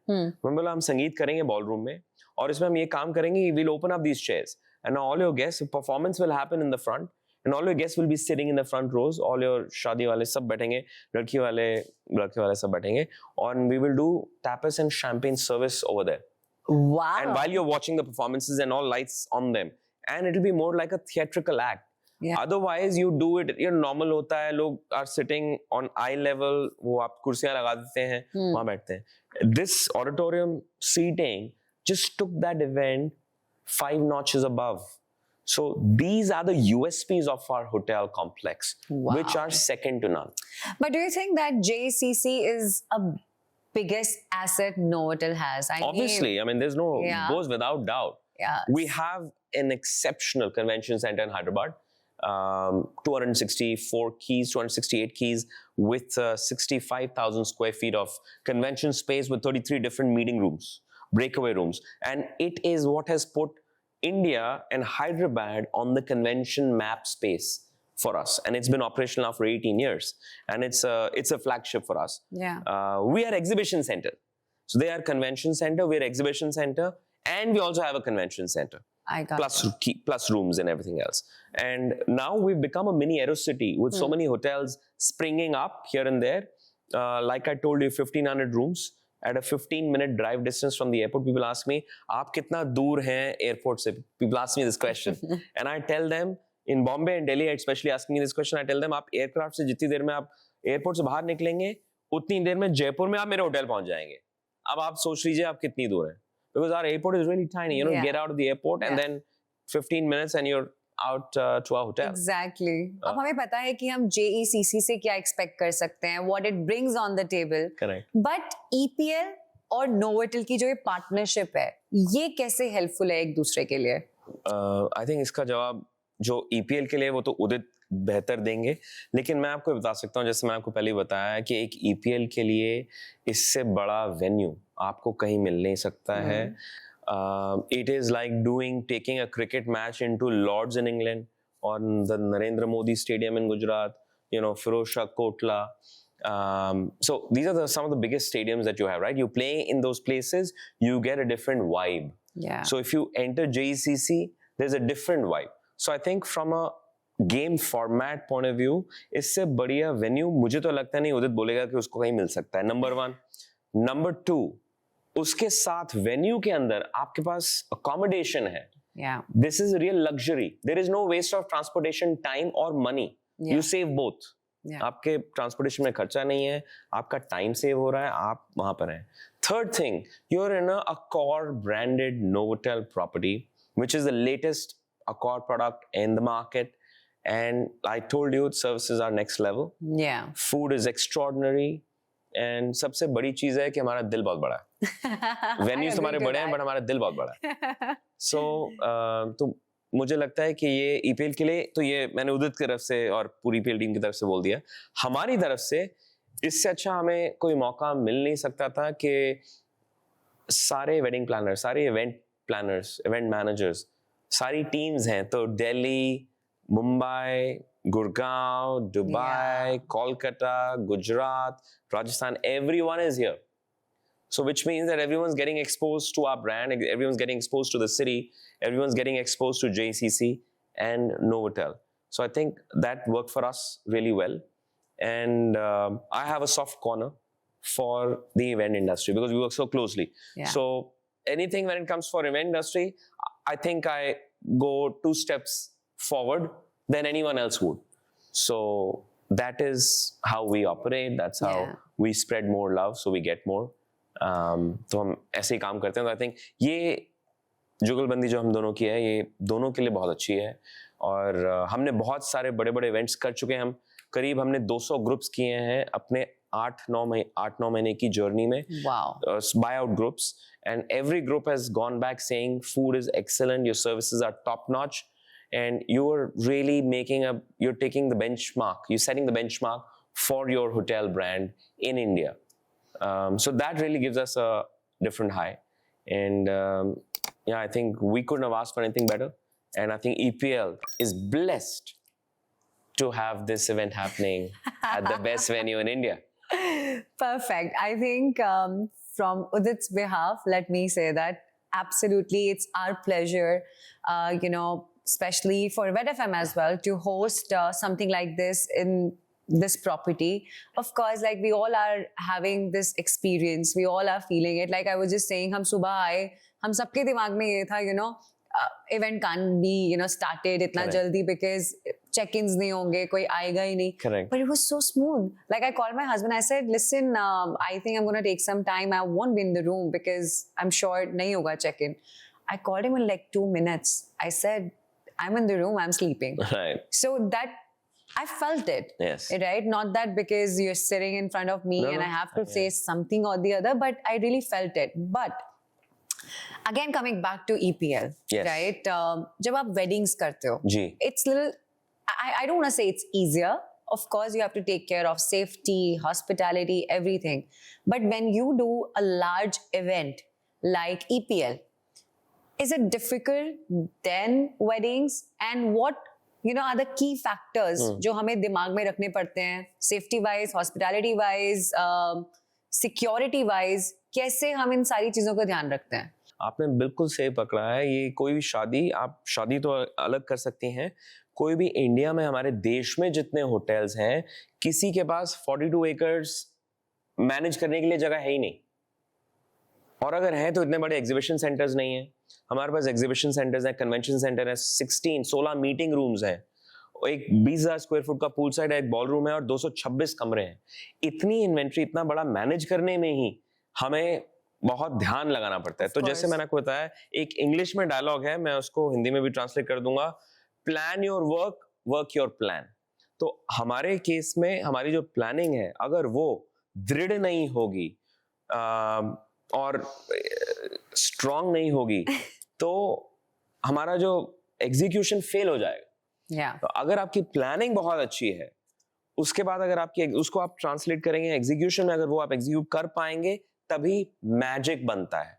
मैं बोला हम संगीत करेंगे बॉलरूम में, और इसमें हम ये काम करेंगे, we'll open up these chairs, and all your guests, performance will happen in the front, and all your guests will be sitting in the front rows. All your शादी वाले सब बैठेंगे, लड़की वाले सब बैठेंगे, and we will do tapas and champagne service over there. Wow. And while you're watching the performances, and all lights on them, and it'll be more like a theatrical act. Yeah. Otherwise, you do it, normal होता है, लोग are sitting on eye level, वो आप कुर्सियां लगा देते हैं, वहाँ बैठते हैं. This auditorium seating just took that event 5 notches above. So these are the USPs of our hotel complex, which are second to none. But do you think that JCC is a biggest asset Novotel has? Obviously, I mean, there's no, goes without doubt. Yeah. We have an exceptional convention center in Hyderabad. 264 keys, 268 keys with 65,000 square feet of convention space with 33 different meeting rooms, breakaway rooms. And it is what has put India and Hyderabad on the convention map space for us, and it's been operational now for 18 years, and it's a flagship for us. Yeah. We are exhibition center, so they are convention center, we're exhibition center, and we also have a convention center. I got Plus rooms and everything else. And now we've become a mini Aerocity with so many hotels springing up here and there. Like I told you, 1,500 rooms at a 15-minute drive distance from the airport. People ask me, "Aap kitna dur hain airport se?" People ask me this question, and I tell them in Bombay and Delhi, especially asking me this question. I tell them, "आप aircraft से जितनी देर में आप airport से बाहर निकलेंगे, उतनी देर में जयपुर में आप मेरे होटल पहुंच जाएंगे." अब आप सोच लीजिए आप कितनी दूर हैं. Because our airport is really tiny, you know, Yeah. get out of the airport and then 15 minutes and you're out to our hotel. Exactly. अब हमें पता है कि हम JECC से क्या expect कर सकते हैं, what it brings on the table. Correct. But EPL और Novotel की जो ये partnership है, ये कैसे helpful है एक दूसरे के लिए? I think इसका जवाब जो EPL के लिए वो तो उदित बेहतर देंगे, लेकिन मैं आपको बता सकता हूँ, जैसे मैं आपको पहले ही बताया है कि एक EPL के लिए इससे बड़ा वेन्यू आपको कहीं मिल नहीं सकता है. It is like taking a cricket match into Lords in England or the Narendra Modi Stadium in Gujarat, you know, Firoz Shah Kotla. So these are some of the biggest stadiums that you have, right? You play in those places, you get a different vibe. Yeah. So if you enter JECC, there's a different vibe. So I think from a game format point of view इससे बढ़िया venue मुझे तो लगता नहीं उदित बोलेगा कि उसको कहीं मिल सकता है. नंबर 1. नंबर 2, उसके साथ वेन्यू के अंदर आपके पास अकोमोडेशन है. Yeah. This is real luxury. There is no waste of transportation time और मनी. You save both. आपके ट्रांसपोर्टेशन में खर्चा नहीं है, आपका टाइम सेव हो रहा है, आप वहां पर हैं. Third thing, you are in a Accor branded Novotel property, which is the latest Accor product in the market. And I told you, services are next level. Yeah. Food is extraordinary. And सबसे बड़ी चीज है कि हमारा दिल बहुत बड़ा है. Venues हमारे बड़े हैं, but हमारा दिल बहुत बड़ा है. So, तो मुझे लगता है कि ये EPL के लिए, तो ये मैंने उदित की तरफ से और पूरी EPL टीम की तरफ से बोल दिया. हमारी तरफ से इससे अच्छा हमें कोई मौका मिल नहीं सकता था कि सारे वेडिंग प्लानर्स, सारे इवेंट प्लानर्स, इवेंट मैनेजर्स, सारी टीम्स हैं. तो Delhi, Mumbai, Gurgaon, Dubai, Kolkata, Gujarat, Rajasthan, everyone is here. So which means that everyone's getting exposed to our brand, everyone's getting exposed to the city, everyone's getting exposed to JCC and Novotel. So I think that worked for us really well. And I have a soft corner for the event industry because we work so closely. Yeah. So anything when it comes for event industry, I think I go 2 steps forward than anyone else would. So that is how we operate. That's how we spread more love, so we get more. तो हम ऐसे ही काम करते हैं. तो I think ये जुगलबंदी जो हम दोनों की है, ये दोनों के लिए बहुत अच्छी है. और हमने बहुत सारे बड़े बड़े इवेंट्स कर चुके हैं. हम करीब हमने 200 ग्रुप्स किए हैं अपने 8-9 महीने की जर्नी में. Wow. Buyout groups, and every group has gone back saying food is excellent, your services are top notch. And you're really you're taking the benchmark, you're setting the benchmark for your hotel brand in India. So that really gives us a different high. And yeah, I think we couldn't have asked for anything better. And I think EPL is blessed to have this event happening at the best venue in India. Perfect. I think from Udit's behalf, let me say that absolutely it's our pleasure, you know, especially for Red FM as well, to host something like this in this property. Of course, like we all are having this experience, we all are feeling it. Like I was just saying, हम सुबह आए, हम सबके दिमाग में ये था, you know, event can't be, you know, started इतना जल्दी because check-ins नहीं होंगे, कोई आएगा ही नहीं. Correct. But it was so smooth. Like I called my husband, I said, listen, I think I'm going to take some time. I won't be in the room because I'm sure नहीं होगा check-in. I called him in like 2 minutes. I said, I'm in the room, I'm sleeping. Right. So that, I felt it. Yes. Right? Not that because you're sitting in front of me and I have to say something or the other, but I really felt it. But again, coming back to EPL, yes. right? जब आप weddings करते हो, जी. it's little, I don't want to say it's easier. Of course, you have to take care of safety, hospitality, everything. But when you do a large event like EPL, is it difficult than weddings, and what are the key factors जो हमें दिमाग में रखने पड़ते हैं, safety wise, hospitality wise, security wise, कैसे हम इन सारी चीजों का ध्यान रखते हैं? आपने बिल्कुल सही पकड़ा है। ये कोई भी शादी, आप शादी तो अलग कर सकती हैं, कोई भी इंडिया में हमारे देश में जितने होटल्स हैं, किसी के पास 42 एकर्स मैनेज करने के लिए जगह है ही नहीं, और अगर है तो इतने बड़े एग्जीबिशन सेंटर्स नहीं है। हमारे पास एग्जीबिशन सेंटर्स हैं, कन्वेंशन सेंटर है, 16 मीटिंग रूम्स हैं, एक 20,000 स्क्वायर फुट का पूल साइड है, एक बॉल रूम है और 226 कमरे हैं। इतनी इन्वेंट्री इतना बड़ा मैनेज करने में ही हमें बहुत ध्यान लगाना पड़ता है। तो जैसे मैंने आपको बताया, एक इंग्लिश में डायलॉग है, मैं उसको हिंदी में भी ट्रांसलेट कर दूंगा, plan your work, work your plan. तो हमारे केस में हमारी जो प्लानिंग है, अगर वो दृढ़ नहीं होगी और स्ट्रांग नहीं होगी तो हमारा जो एग्जीक्यूशन फेल हो जाएगा। तो अगर आपकी प्लानिंग बहुत अच्छी है, उसके बाद अगर आपकी उसको आप ट्रांसलेट करेंगे एग्जीक्यूशन में, अगर वो आप एग्जीक्यूट कर पाएंगे तभी मैजिक बनता है।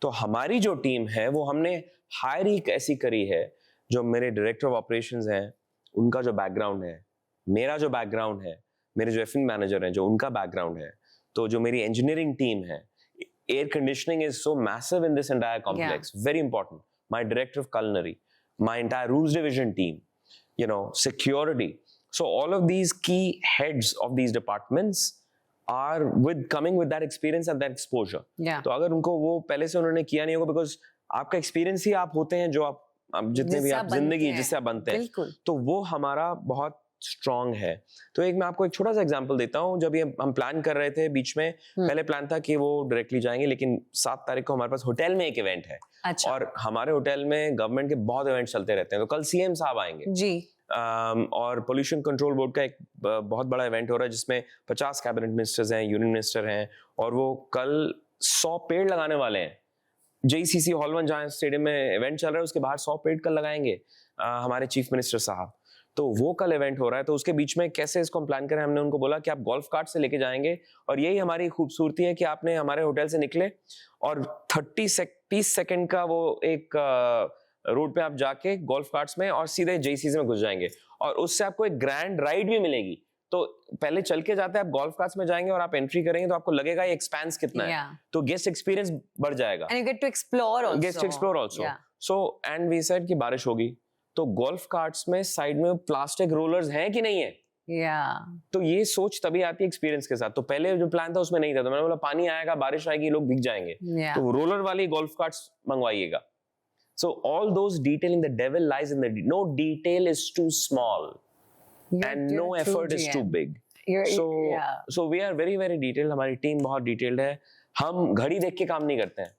तो हमारी जो टीम है वो हमने हायर ही ऐसी करी है, जो मेरे डायरेक्टर ऑफ ऑपरेशंस हैं उनका जो बैकग्राउंड है, मेरा जो बैकग्राउंड है, मेरे जो एफ मैनेजर हैं जो उनका बैकग्राउंड है, तो जो मेरी इंजीनियरिंग टीम है, air conditioning is so massive in this entire complex, very important. My director of culinary, my entire rooms division team, security. So all of these key heads of these departments are coming with that experience and that exposure. तो अगर उनको वो पहले से उन्होंने किया नहीं होगा, because आपका experience ही आप होते हैं जो आप जितने भी आप जिंदगी जिससे आप बनते हैं, तो वो हमारा बहुत स्ट्रॉन्ग है। तो मैं आपको एक छोटा सा एग्जांपल देता हूँ। जब ये हम प्लान कर रहे थे बीच में, पहले प्लान था कि वो डायरेक्टली जाएंगे, लेकिन 7 तारीख को हमारे पास होटल में एक इवेंट है। अच्छा। और हमारे होटल में गवर्नमेंट के बहुत इवेंट चलते रहते हैं, तो कल सीएम साहब आएंगे जी। और पोल्यूशन कंट्रोल बोर्ड का एक बहुत बड़ा इवेंट हो रहा है जिसमें 50 कैबिनेट मिनिस्टर्स हैं, यूनियन मिनिस्टर हैं, और वो कल 100 पेड़ लगाने वाले हैं। JCC हॉल 1 जहाँ स्टेडियम में इवेंट चल रहा है, उसके बाहर 100 पेड़ कल लगाएंगे हमारे चीफ मिनिस्टर साहब। तो वो कल इवेंट हो रहा है, तो उसके बीच में कैसे इसको हम प्लान करें, हमने उनको बोला कि आप गोल्फ कार्ट से लेके जाएंगे, और यही हमारी खूबसूरती है कि आपने हमारे होटल से निकले और 30 सेकंड का वो एक रोड पे आप जाके गोल्फ कार्ट्स में और सीधे JCC में घुस जाएंगे, और उससे आपको एक ग्रैंड राइड भी मिलेगी। तो पहले चल के जाते हैं, आप गोल्फ कार्ट्स में जाएंगे और आप एंट्री करेंगे तो आपको लगेगा ये एक्सपेंस कितना है, तो गेस्ट एक्सपीरियंस बढ़ जाएगा, and you get to explore also. Get to explore also. So and we said कि बारिश होगी, तो गोल्फ कार्ट्स में साइड में प्लास्टिक रोलर्स हैं कि नहीं है। तो ये सोच तभी आती है एक्सपीरियंस के साथ। तो पहले जो प्लान था उसमें नहीं था, तो मैंने बोला पानी आएगा, बारिश आएगी, लोग भीग जाएंगे, तो रोलर वाली गोल्फ कार्ट्स मंगवाइएगा। So all those detailing, the devil lies in no detail is too small and no effort is too big. So we are very very detailed. हमारी टीम बहुत डिटेल्ड है। हम घड़ी देख के काम नहीं करते हैं,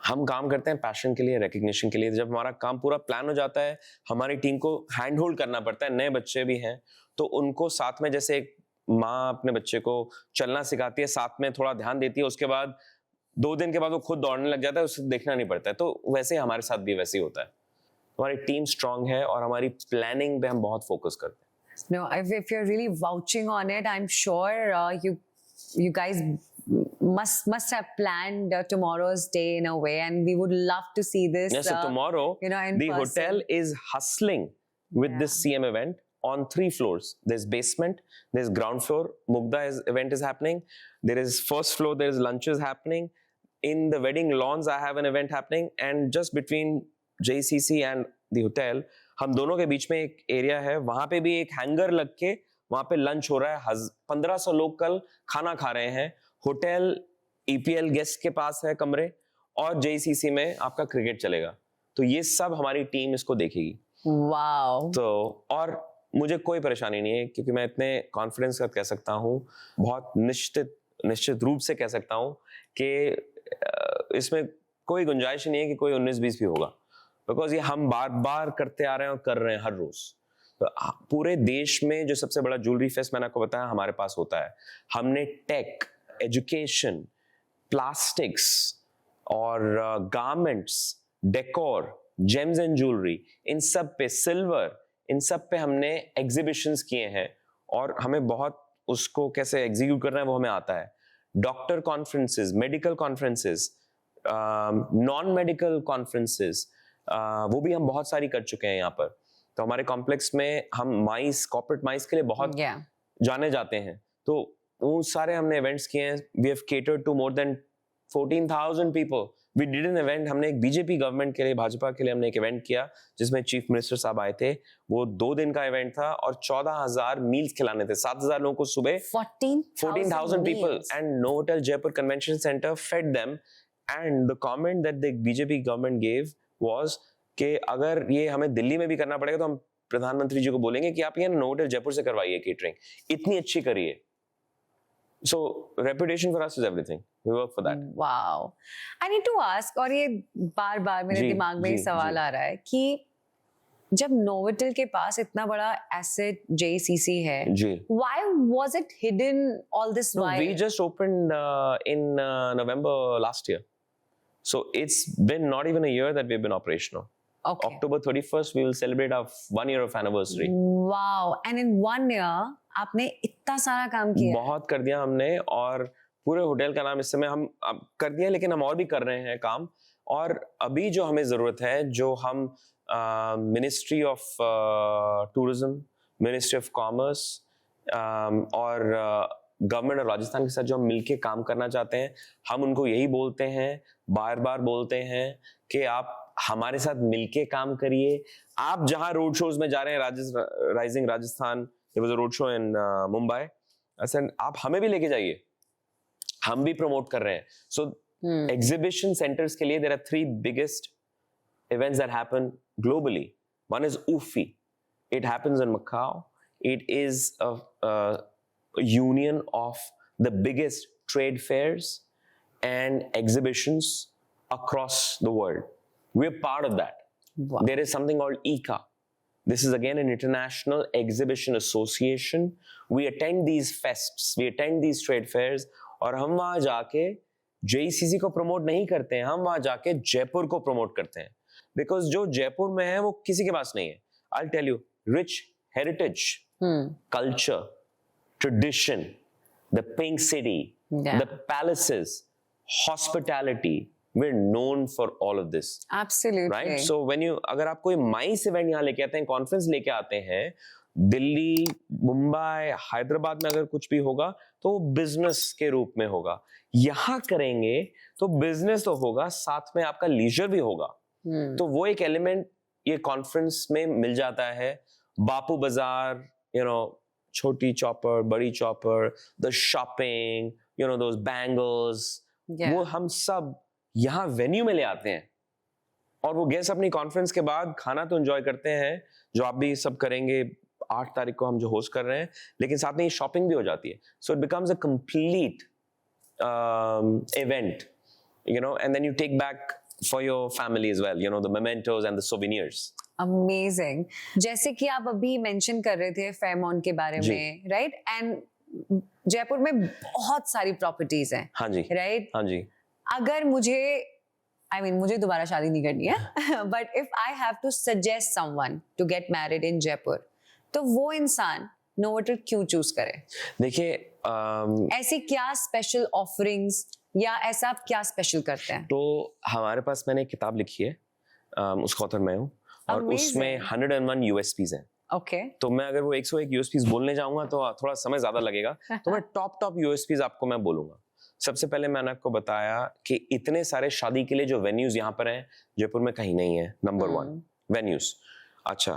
हम काम करते हैं पैशन के लिए, रिकग्निशन के लिए। जब हमारा काम पूरा प्लान हो जाता है, हमारी टीम को हैंड होल्ड करना पड़ता है। नए बच्चे भी हैं तो उनको साथ में, जैसे एक माँ अपने बच्चे को चलना सिखाती है, साथ में थोड़ा ध्यान देती है, उसके बाद 2 दिन के बाद वो खुद दौड़ने लग जाता है, उसे देखना नहीं पड़ता है। तो वैसे हमारे साथ भी वैसे ही होता है। हमारी टीम स्ट्रांग है और हमारी प्लानिंग पे हम बहुत फोकस करते हैं। No, if you're really vouching on it, I'm sure you guys must have planned tomorrow's day in a way, and we would love to see this. Yes, so tomorrow in the person. hotel is hustling with this CM event on 3 floors. There's basement, there's ground floor. Mugda event is happening. There is first floor. There is lunches happening. In the wedding lawns, I have an event happening, and just between JCC and the hotel, हम दोनों के बीच में एक area है, वहां पे भी एक हैंगर लग के वहां पे लंच हो रहा है। 1500 लोग कल खाना खा रहे हैं। होटल EPL गेस्ट के पास है कमरे, और JCC में आपका क्रिकेट चलेगा। तो ये सब हमारी टीम इसको देखेगी। वाओ। तो और मुझे कोई परेशानी नहीं है, क्योंकि मैं इतने कॉन्फिडेंस के साथ कह सकता हूँ, बहुत निश्चित रूप से कह सकता हूँ कि इसमें कोई गुंजाइश नहीं है कि कोई 19-20 भी होगा, बिकॉज ये हम बार बार करते आ रहे हैं और कर रहे हैं हर रोज। तो पूरे देश में जो सबसे बड़ा ज्वेलरी फेस्ट मैंने आपको बताया हमारे पास होता है। हमने टेक, एजुकेशन, प्लास्टिक्स और garments, decor, gems and jewellery, इन सब पे, सिल्वर, इन सब पे हमने एग्जीबिशंस किए हैं, और हमें बहुत उसको कैसे एग्जीक्यूट करना है वो हमें आता है। Doctor conferences, medical conferences, non medical conferences, वो भी हम बहुत सारी कर चुके हैं यहाँ पर। तो हमारे कॉम्प्लेक्स में हम माइस, कॉर्पोरेट माइस के लिए बहुत जाने जाते हैं, तो वो सारे हमने इवेंट्स किए हैं। We have catered to more than 14,000 people. We did an event, हमने एक बीजेपी गवर्नमेंट के लिए, भाजपा के लिए हमने एक इवेंट किया जिसमें चीफ मिनिस्टर साहब आए थे। वो 2 दिन का इवेंट था और 14,000 मील्स खिलाने थे, 7,000 लोगों को सुबह, 14,000 people, and Novotel Jaipur Convention Center fed them. And the comment that the BJP government gave was कि अगर ये हमें दिल्ली में भी करना पड़ेगा तो हम प्रधानमंत्री जी को बोलेंगे कि आप ये नोवोटेल जयपुर से करवाइए केटरिंग, इतनी अच्छी करिए। So reputation for us is everything. We work for that. Wow. I need to ask, और ये बार-बार मेरे दिमाग में सवाल आ रहा है कि जब नोवोटेल के पास इतना बड़ा एसेट JCC है, why was it hidden all this while? We just opened in November last year. So it's been not even a year that we've been operational. Okay. October 31st, we will celebrate our 1 year of anniversary. Wow. And in 1 year, आपने इतना सारा काम किया। बहुत कर दिया हमने, और पूरे होटल का नाम इस समय हम कर दिया, लेकिन हम और भी कर रहे हैं काम। और अभी जो हमें जरूरत है, जो हम ministry of tourism, ministry of commerce और गवर्नमेंट ऑफ राजस्थान के साथ जो हम मिलके काम करना चाहते हैं, हम उनको यही बोलते हैं, बार बार बोलते हैं कि आप हमारे साथ मिलके काम करिए। आप जहां रोड शोज में जा रहे हैं, rising Rajasthan, there was a road show in Mumbai, I said आप हमें भी लेके जाइए, हम भी प्रमोट कर रहे हैं। So exhibition centers के लिए there are 3 biggest events that happen globally. One is UFI. It happens in Macau. It is a union of the biggest trade fairs and exhibitions across the world. We're part of that. Wow. There is something called ICA. This is again an international exhibition association. We attend these fests, we attend these trade fairs, और हम वहां जाके JCC को promote नहीं करते हैं, हम वहां जाके जयपुर को प्रमोट करते हैं। बिकॉज जो जयपुर में है वो किसी के पास नहीं है। I'll tell you, rich heritage, culture, tradition, the pink city, the palaces, hospitality, we're known for all of this. Absolutely. Right? So when you, अगर आप कोई माइस इवेंट यहाँ लेके आते हैं, कॉन्फ्रेंस लेके आते हैं, दिल्ली, मुंबई, हैदराबाद में अगर कुछ भी होगा तो बिजनेस के रूप में होगा। यहाँ करेंगे तो बिजनेस तो होगा, साथ में आपका लीजर भी होगा। तो वो एक एलिमेंट ये कॉन्फ्रेंस में मिल जाता है। बापू बाजार, छोटी चॉपर, बड़ी chopper, the shopping, those bangles, वो हम सब यहाँ वेन्यू में ले आते हैं, और वो गेस्ट अपनी कॉन्फ्रेंस के बाद खाना तो एंजॉय करते हैं, जो आप भी सब करेंगे 8 तारीख को हम जो होस्ट कर रहे हैं, लेकिन साथ में ये शॉपिंग भी हो जाती है। So it becomes a complete event, and then you take back for your family as well, the mementos and the souvenirs. Amazing. जैसे कि आप अभी मेंशन कर रहे थे फेयरमाउंट के बारे में, राइट? एंड जयपुर में बहुत सारी प्रॉपर्टीज हैं। हाँ जी, राइट? हाँ जी। अगर मुझे मुझे दोबारा शादी नहीं करनी है, but if I have to suggest someone to get married in Jaipur, तो वो इंसान नोवोटेल क्यों चूज करे? देखिए, ऐसी क्या स्पेशल ऑफरिंग्स या ऐसा आप क्या स्पेशल करते हैं? तो हमारे पास मैंने एक किताब लिखी है, उसका ऑथर मैं हूँ, और उसमें 101 USPs हैं। ओके। तो मैं अगर वो 101 USPs बोलने जाऊंगा तो थोड़ा समय ज्यादा लगेगा, तो मैं टॉप USPs आपको मैं बोलूंगा। सबसे पहले मैंने आपको बताया कि इतने सारे शादी के लिए जो वेन्यूज यहाँ पर हैं, जयपुर में कहीं नहीं है। Number 1 venues. अच्छा,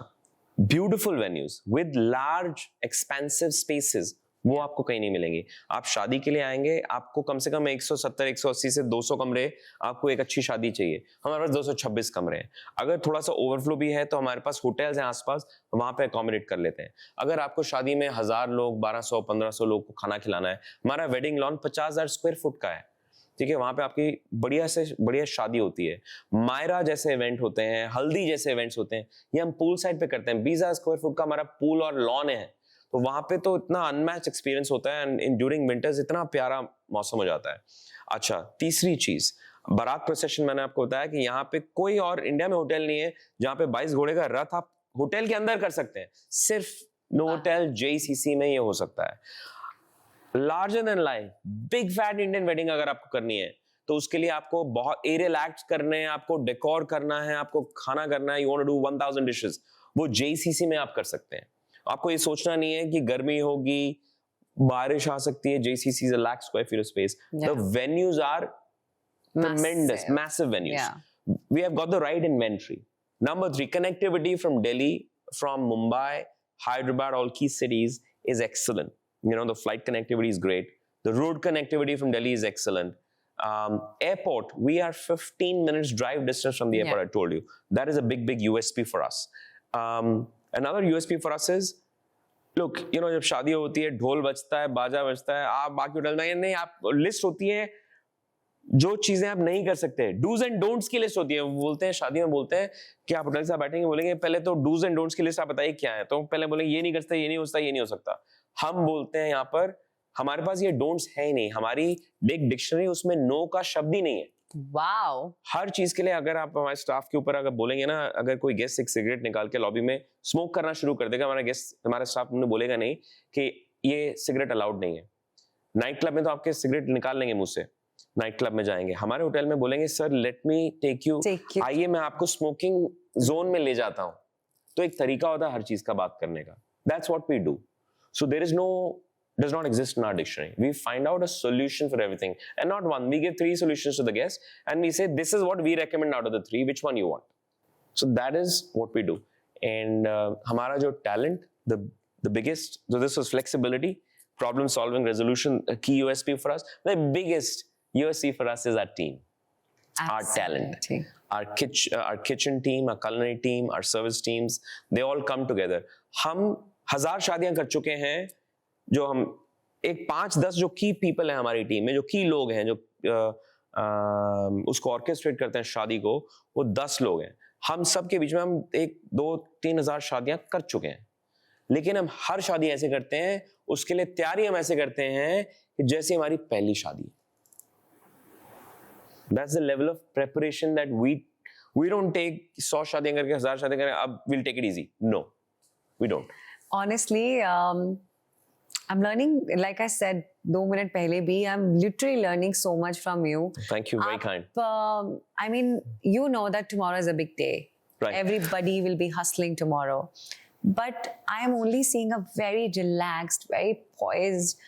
beautiful venues with large expensive spaces, वो आपको कहीं नहीं मिलेंगे। आप शादी के लिए आएंगे, आपको कम से कम 170, 180 से 200 कमरे, आपको एक अच्छी शादी चाहिए। हमारे पास 226 कमरे हैं। अगर थोड़ा सा ओवरफ्लो भी है तो हमारे पास होटल्स हैं आसपास, वहां पे अकोमोडेट कर लेते हैं। अगर आपको शादी में 1000 लोग, 1200, 1500 लोग को खाना खिलाना है, हमारा वेडिंग लॉन 50,000 स्क्वायर फुट का है। ठीक है, वहां पे आपकी बढ़िया से बढ़िया शादी होती है। मायरा जैसे इवेंट होते हैं, हल्दी जैसे इवेंट्स होते हैं, ये हम पूल साइड पे करते हैं। 20,000 स्क्वायर फुट का हमारा पूल और लॉन है, तो वहां पे तो इतना अनमैच्ड एक्सपीरियंस होता है, एंड ड्यूरिंग विंटर्स इतना प्यारा मौसम हो जाता है। अच्छा, तीसरी चीज, बारात प्रोसेशन। मैंने आपको बताया कि यहाँ पे कोई और इंडिया में होटल नहीं है जहाँ पे 22 घोड़े का रथ आप होटल के अंदर कर सकते हैं। सिर्फ नोवोटेल JCC में ये हो सकता है। Larger than life, big fat Indian wedding अगर आपको करनी है तो उसके लिए आपको बहुत एरियल एक्ट्स करने हैं, आपको डेकोर करना है, आपको खाना करना है, you want to do 1000 dishes, वो JCC में आप कर सकते हैं। आपको ये सोचना नहीं है कि गर्मी होगी, बारिश आ सकती है। JCC is a lakh square feet of space. The venues are tremendous, massive venues. Yeah. We have got the right inventory. Number 3, connectivity from Delhi, from Mumbai, Hyderabad, all key cities is excellent. You know, the flight connectivity is great. The road connectivity from Delhi is excellent. Airport, we are 15 minutes drive distance from the airport. I told you that is a big USP for us. Another USP for us is, look, you know, जब शादी होती है, ढोल बजता है, बाजा बजता है, आप बाकी होटल में नहीं, आप लिस्ट होती है जो चीजें आप नहीं कर सकते, डूज एंड डोंट्स की लिस्ट होती है। बोलते हैं शादी में, बोलते हैं कि आप होटल से बैठेंगे, बोलेंगे पहले तो डूज एंड डोंट्स की लिस्ट आप बताइए क्या है, तो पहले बोलेंगे ये नहीं कर सकते, ये नहीं हो सकता, ये नहीं हो सकता। हम बोलते हैं यहाँ पर हमारे पास ये डोंट्स है ही नहीं, हमारी एक डिक्शनरी उसमें नो का शब्द ही नहीं है। Wow. हर चीज के लिए अगर आप हमारे स्टाफ के ऊपर अगर बोलेंगे ना, अगर कोई गेस्ट एक सिगरेट निकाल के लॉबी में स्मोक करना शुरू कर देगा, हमारा स्टाफ ने बोलेगा नहीं कि ये सिगरेट अलाउड नहीं है। नाइट क्लब में तो आपके सिगरेट निकाल लेंगे मुंह से, नाइट क्लब में जाएंगे, हमारे होटल में बोलेंगे sir let me take you, आइए मैं आपको स्मोकिंग जोन में ले जाता हूँ। तो एक तरीका होता है हर चीज का बात करने का। That's what we do. So there does not exist in our dictionary. We find out a solution for everything, and not one. We give 3 solutions to the guest, and we say this is what we recommend out of the 3. Which one you want? So that is what we do. And हमारा जो talent, the biggest, so this was flexibility, problem solving, resolution, a key USP for us. The biggest USP for us is our team, our talent, our kitchen team, our culinary team, our service teams. They all come together. हम 1000 शादियां कर चुके हैं, जो हम एक 5-10 जो की पीपल है हमारी टीम में, जो की लोग हैं, जो उसको ऑर्केस्ट्रेट करते हैं शादी को, वो 10 लोग हैं। हम सब के बीच में हम 1-2-3 हज़ार शादियां कर चुके हैं, लेकिन हम हर शादी ऐसे करते हैं, उसके लिए तैयारी हम ऐसे करते हैं कि जैसे हमारी पहली शादी। That's the level of preparation that we don't take 100 शादियां करके 1000 शादियां करके अब we'll take it easy. No, we don't. Honestly, I'm learning, like I said 2 minutes पहले भी, I'm literally learning so much from you. Thank you, very kind. I mean, you know that tomorrow is a big day. Right. Everybody will be hustling tomorrow. But I'm only seeing a very relaxed, very poised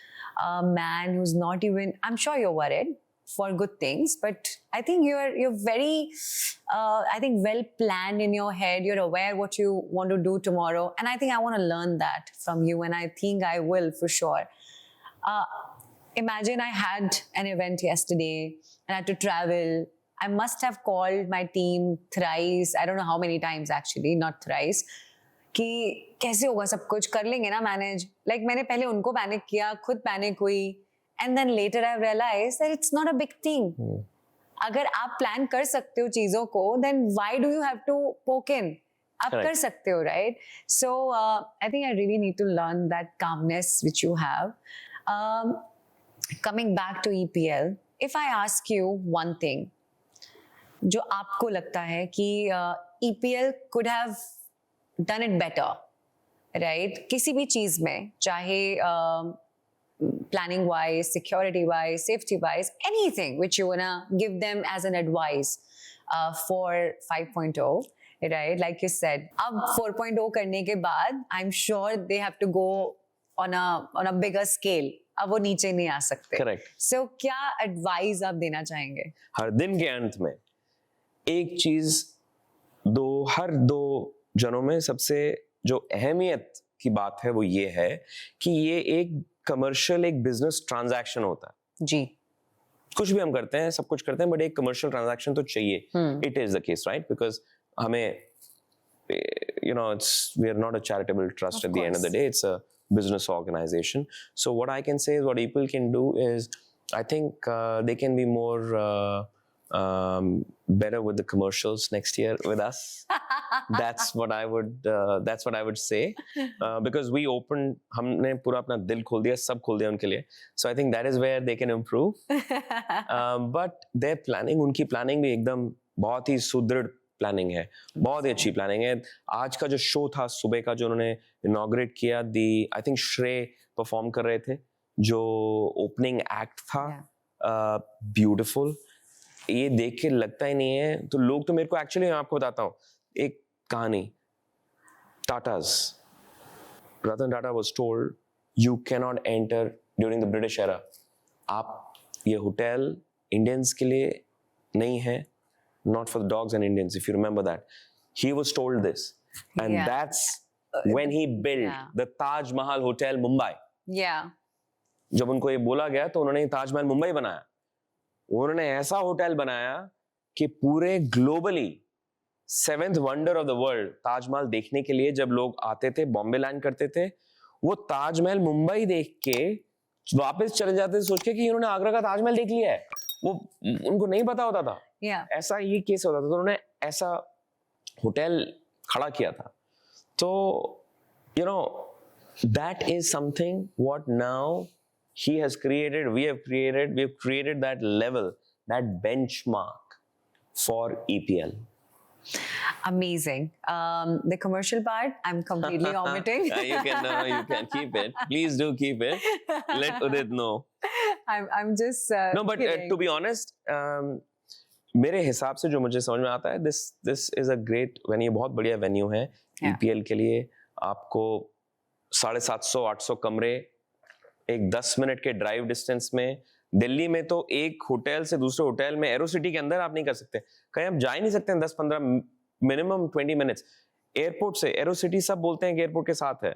man who's not even, I'm sure you're worried for good things, but I think you're very, I think well planned in your head. You're aware what you want to do tomorrow, and I think I want to learn that from you, and I think I will for sure. Imagine I had an event yesterday and I had to travel. I must have called my team thrice. I don't know how many times actually, not thrice. कि कैसे होगा सब कुछ, कर लेंगे ना manage. Like मैंने पहले उनको पैनिक किया, खुद पैनिक हुई, and then later I realize that it's not a big thing. अगर आप प्लान कर सकते हो चीजों को, then why do you have to poke in? आप कर सकते हो, right? So I think I really need to learn that calmness which you have. Coming back to EPL, if I ask you one thing जो आपको लगता है कि EPL could have done it better, right? किसी भी चीज में, चाहे planning wise, security wise, safety wise, anything which you wanna give them as an advice for 5.0, right? Like you said, अब 4.0 करने के बाद I'm sure they have to go on a bigger scale. अब वो नीचे नहीं आ सकते. Correct. So क्या advice आप देना चाहेंगे? हर दिन के अंत में एक चीज हर 2 जनों में सबसे जो अहमियत की बात है वो ये है कि ये एक कमर्शियल, एक बिजनेस ट्रांजैक्शन होता है। जी, कुछ भी हम करते हैं, सब कुछ करते हैं, बट एक कमर्शियल ट्रांजैक्शन तो चाहिए। It is the case, right? Because हमें, you know, we are not a charitable trust at the end of the day. It's a business organization. So what I can say is, what people can do is, I think they can be more better with the commercials next year with us. That's what I would say, because we opened, हमने पूरा अपना दिल खोल दिया, सब खोल दिया उनके लिए. So I think that is where they can improve. But their planning, उनकी planning भी एकदम बहुत ही सुदृढ़ प्लानिंग है, बहुत ही अच्छी प्लानिंग है। आज का जो शो था सुबह का, जो उन्होंने इनॉग्रेट किया, आई थिंक श्रेय परफॉर्म कर रहे थे, जो ओपनिंग एक्ट था, ब्यूटिफुल। ये देख के लगता ही नहीं है, तो लोग तो मेरे को एक्चुअली, मैं आपको बताता हूँ एक कहानी. Tata's, Ratan Tata was told you cannot enter during the British era. आप ये होटल इंडियंस के लिए नहीं है, not for the dogs and Indians, if you remember that. He was told this, and Yeah. that's when he built Yeah. the Taj Mahal Hotel Mumbai. Yeah. जब उनको ये बोला गया तो उन्होंने ताजमहल मुंबई बनाया. उन्होंने ऐसा होटल बनाया कि पूरे globally 7th wonder of the world Taj Mahal देखने के लिए जब लोग आते थे, बॉम्बे लैंड करते थे, वो ताजमहल मुंबई देख के वापस चले जाते थे सोच के कि इन्होंने आगरा का ताजमहल देख लिया है. वो उनको नहीं पता होता था. Yeah. ऐसा ये केस होता था, तो उन्होंने ऐसा होटल खड़ा किया था. तो you know that is something what now he has created, we have created that level, that benchmark for EPL. Amazing. The commercial part, I'm completely omitting. You can keep it. Please do keep it. Let Udit know. I'm just No, but kidding. to be honest, मेरे हिसाब से जो मुझे समझ में आता है, this is a great venue, ये बहुत बढ़िया venue है EPL के लिए. आपको 750-800 कमरे, एक 10 मिनट के ड्राइव डिस्टेंस में. दिल्ली में तो एक होटल से दूसरे होटल में एरो सिटी के अंदर आप नहीं कर सकते, कहीं आप जा ही नहीं सकते हैं 10-15 मिनिमम 20 मिनट्स. एयरपोर्ट से एरो सिटी सब बोलते हैं कि एयरपोर्ट के साथ है,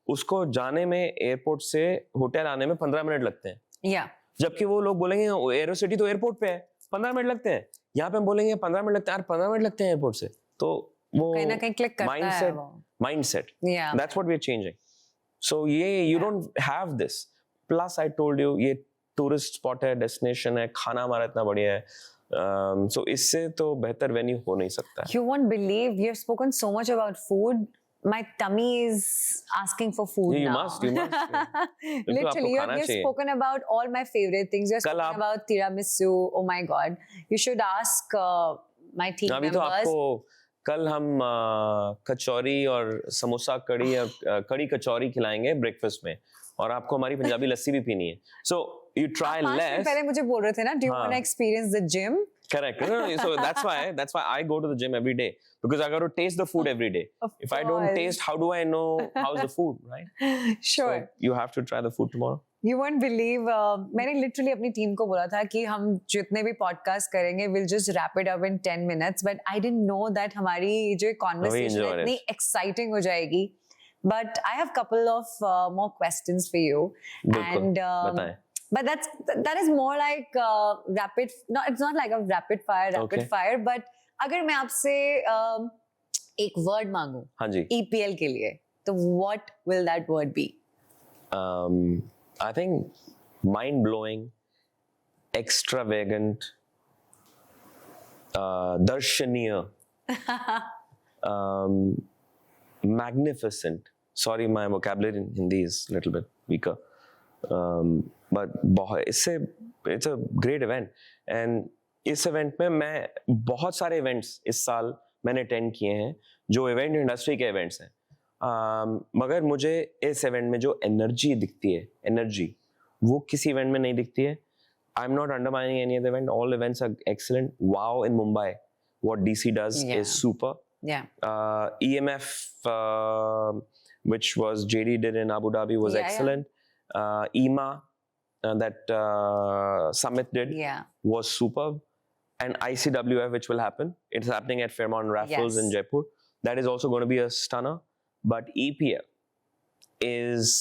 उसको जाने में एयरपोर्ट से होटल आने में 15 मिनट लगते हैं. Yeah. जबकि वो लोग बोलेंगे एरो सिटी तो एयरपोर्ट पे है, 15 मिनट लगते हैं. यहाँ पे हम बोलेंगे 15 मिनट लगते हैं, यार 15 मिनट लगते हैं एयरपोर्ट से. तो वो कहीं ना कहीं क्लिक करता है वो. mindset. Yeah. That's what we're changing. So you don't have this. Plus I told you ये टूरिस्ट स्पॉट है, डेस्टिनेशन है, खाना हमारा इतना बढ़िया है. So इससे तो बेहतर वेन्यू हो नहीं सकता. You won't believe we have spoken so much about food. My tummy is asking for food You now. must. Literally, आपको you खाना have चाहिए. spoken about all my favorite things. You have कल spoken आप- about tiramisu. Oh my god! You should ask my team अभी तो members. आपको कल हम कचौरी और समोसा कड़ी और कड़ी कचौरी खिलाएंगे ब्रेकफास्ट में, और आपको हमारी पंजाबी लस्सी भी पीनी है. So you try 5 minute less. पहले मुझे बोल रहे थे ना, do you हाँ. want to experience the gym? Correct. No. So that's why I go to the gym every day, because I got to taste the food every day. Of If I don't course. taste, how do I know how's the food, right? Sure. So you have to try the food tomorrow. You won't believe, मैंने literally अपनी team को बोला था कि हम जितने भी podcast करेंगे we'll just wrap it up in 10 minutes, but I didn't know that हमारी जो conversation enjoyed इतनी exciting हो जाएगी. But I have couple of more questions for you. बिल्कुल, And बताएं. but that is more like rapid. No, it's not like a rapid Okay. fire. But अगर मैं आपसे एक word मांगूं हाँ जी. EPL के लिए, तो what will that word be? I think mind-blowing, extravagant, darshaniya, magnificent. Sorry, my vocabulary in Hindi is a little bit weaker. But it's a great event. And इस event में मैं बहुत सारे events इस साल मैंने attend किए हैं जो event industry के events हैं. मगर मुझे इस event में जो energy दिखती है, energy, वो किसी event में नहीं दिखती है. I'm not undermining any other event. All events are excellent. Wow, in Mumbai, what DC does Yeah. is super. Yeah. EMF, which was JD did in Abu Dhabi, was Yeah, yeah. excellent. EMA, that Summit did, Yeah. was superb. And ICWF, which will happen, it's happening at Fairmont Raffles Yes. in Jaipur. That is also going to be a stunner. But EPL is,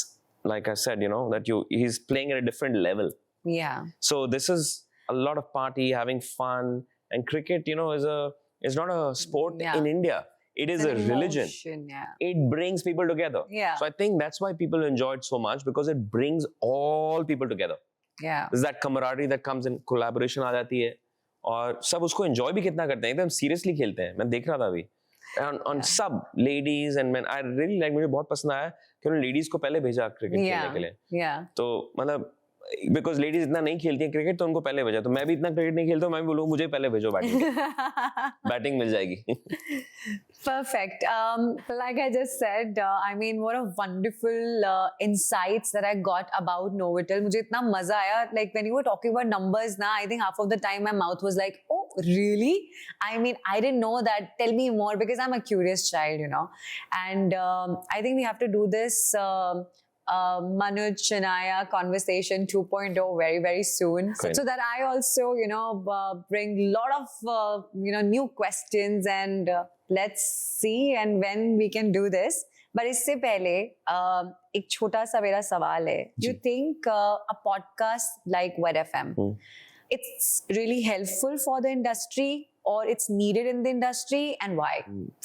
like I said, that he's playing at a different level. Yeah. So this is a lot of party, having fun, and cricket, is not a sport Yeah. in India. It is It's a an religion. emotion, yeah. It brings people together. Yeah. So I think that's why people enjoy it so much, because it brings all people together. Yeah. There's that camaraderie that comes in, collaboration आ जाती है, और सब उसको enjoy भी कितना करते हैं, एकदम seriously खेलते हैं. मैं देख रहा था अभी. On सब ladies and men, I really like, मुझे बहुत पसंद आया कि उन्होंने ladies को पहले भेजा cricket खेलने के लिए. Yeah. तो मतलब बिकॉज लेडीज इतना नहीं खेलती हैं क्रिकेट, तो उनको पहले भेजा। तो मैं भी इतना क्रिकेट नहीं खेलता हूँ, मैं भी बोलूँ मुझे पहले भेजो बैटिंग। बैटिंग मिल जाएगी। Perfect. Like I just said, I mean, what a wonderful insights that I got about Novotel. मुझे इतना मजा आया. Like when you were talking about numbers, ना, I think half of the time my mouth was like, oh, really? I mean, I didn't know that. Tell me more, because I'm a curious child, you know. And I think we have to do this Manoj Shania conversation 2.0 very, very soon. Great. So that I also, you know, bring a lot of, you know, new questions, and let's see and when we can do this. But इससे पहले एक छोटा सा मेरा सवाल है. You think a podcast like Wed FM, it's really helpful for the industry, or it's needed in the industry, and why?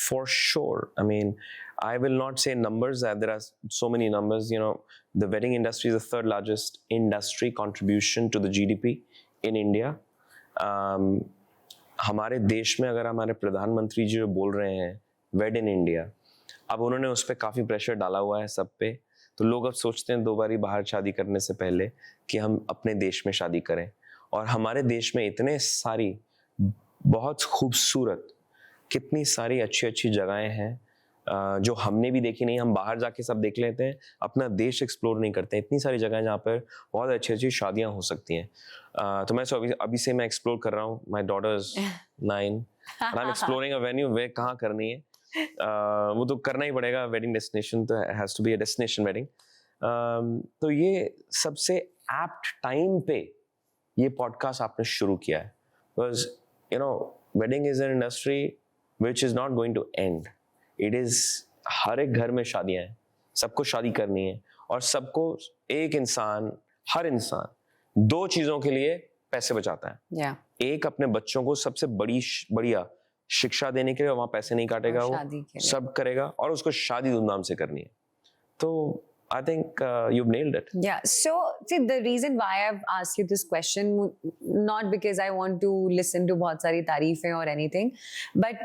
For sure. I mean, I will not say numbers. There are so many numbers. You know, the wedding industry is the third largest industry contribution to the GDP in India. हमारे देश में अगर हमारे प्रधानमंत्री जी जो बोल रहे हैं वेड इन इंडिया, अब उन्होंने उस पर काफ़ी प्रेशर डाला हुआ है सब पे, तो लोग अब सोचते हैं 2 बारी बाहर शादी करने से पहले कि हम अपने देश में शादी करें। और हमारे देश में इतने सारी बहुत खूबसूरत, कितनी सारी अच्छी अच्छी जगहें हैं जो हमने भी देखी नहीं। हम बाहर जाके सब देख लेते हैं, अपना देश एक्सप्लोर नहीं करते हैं। इतनी सारी जगहें जहाँ पर बहुत अच्छी अच्छी शादियाँ हो सकती हैं। तो मैं अभी से मैं एक्सप्लोर कर रहा हूँ। My daughter is 9 and I am exploring a venue, वे कहाँ करनी है। वो तो करना ही पड़ेगा, वेडिंग डेस्टिनेशन तो has to be a destination wedding. तो ये सबसे एप्ट टाइम पे ये पॉडकास्ट आपने शुरू किया है, because you know wedding is an industry which is not going to end. It is, हर एक घर में शादियाँ हैं, सबको शादी करनी है, और सबको एक इंसान, हर इंसान 2 चीज़ों के लिए पैसे बचाता है। Yeah. एक अपने बच्चों को सबसे बढ़िया शिक्षा देने के लिए, वहाँ पैसे नहीं काटेगा, वो सब करेगा, और उसको शादी धूमधाम से करनी है। तो I think you've nailed it. Yeah. So, see, the reason why I've asked you this question, not because I want to listen to बहुत सारी तारीफें or anything, but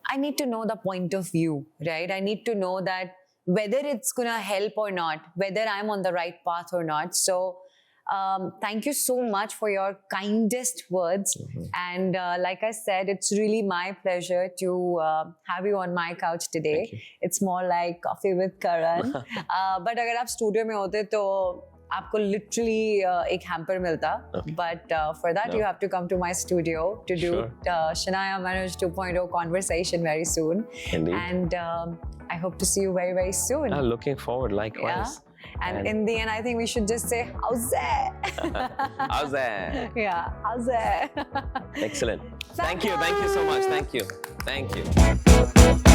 I need to know the point of view, right? I need to know that whether it's gonna help or not, whether I'm on the right path or not. So, thank you so much for your kindest words. And like I said, it's really my pleasure to have you on my couch today. It's more like coffee with Karan. But अगर आप studio में होते तो आपको literally एक hamper मिलता. But for that you have to come to my studio to do Shania Manoj 2.0 conversation very soon. Indeed. And I hope to see you very, very soon. Looking forward, likewise. Yeah. And in the end, I think we should just say, how's that? How's that? Yeah, how's that? Excellent. Thank you so much. Thank you.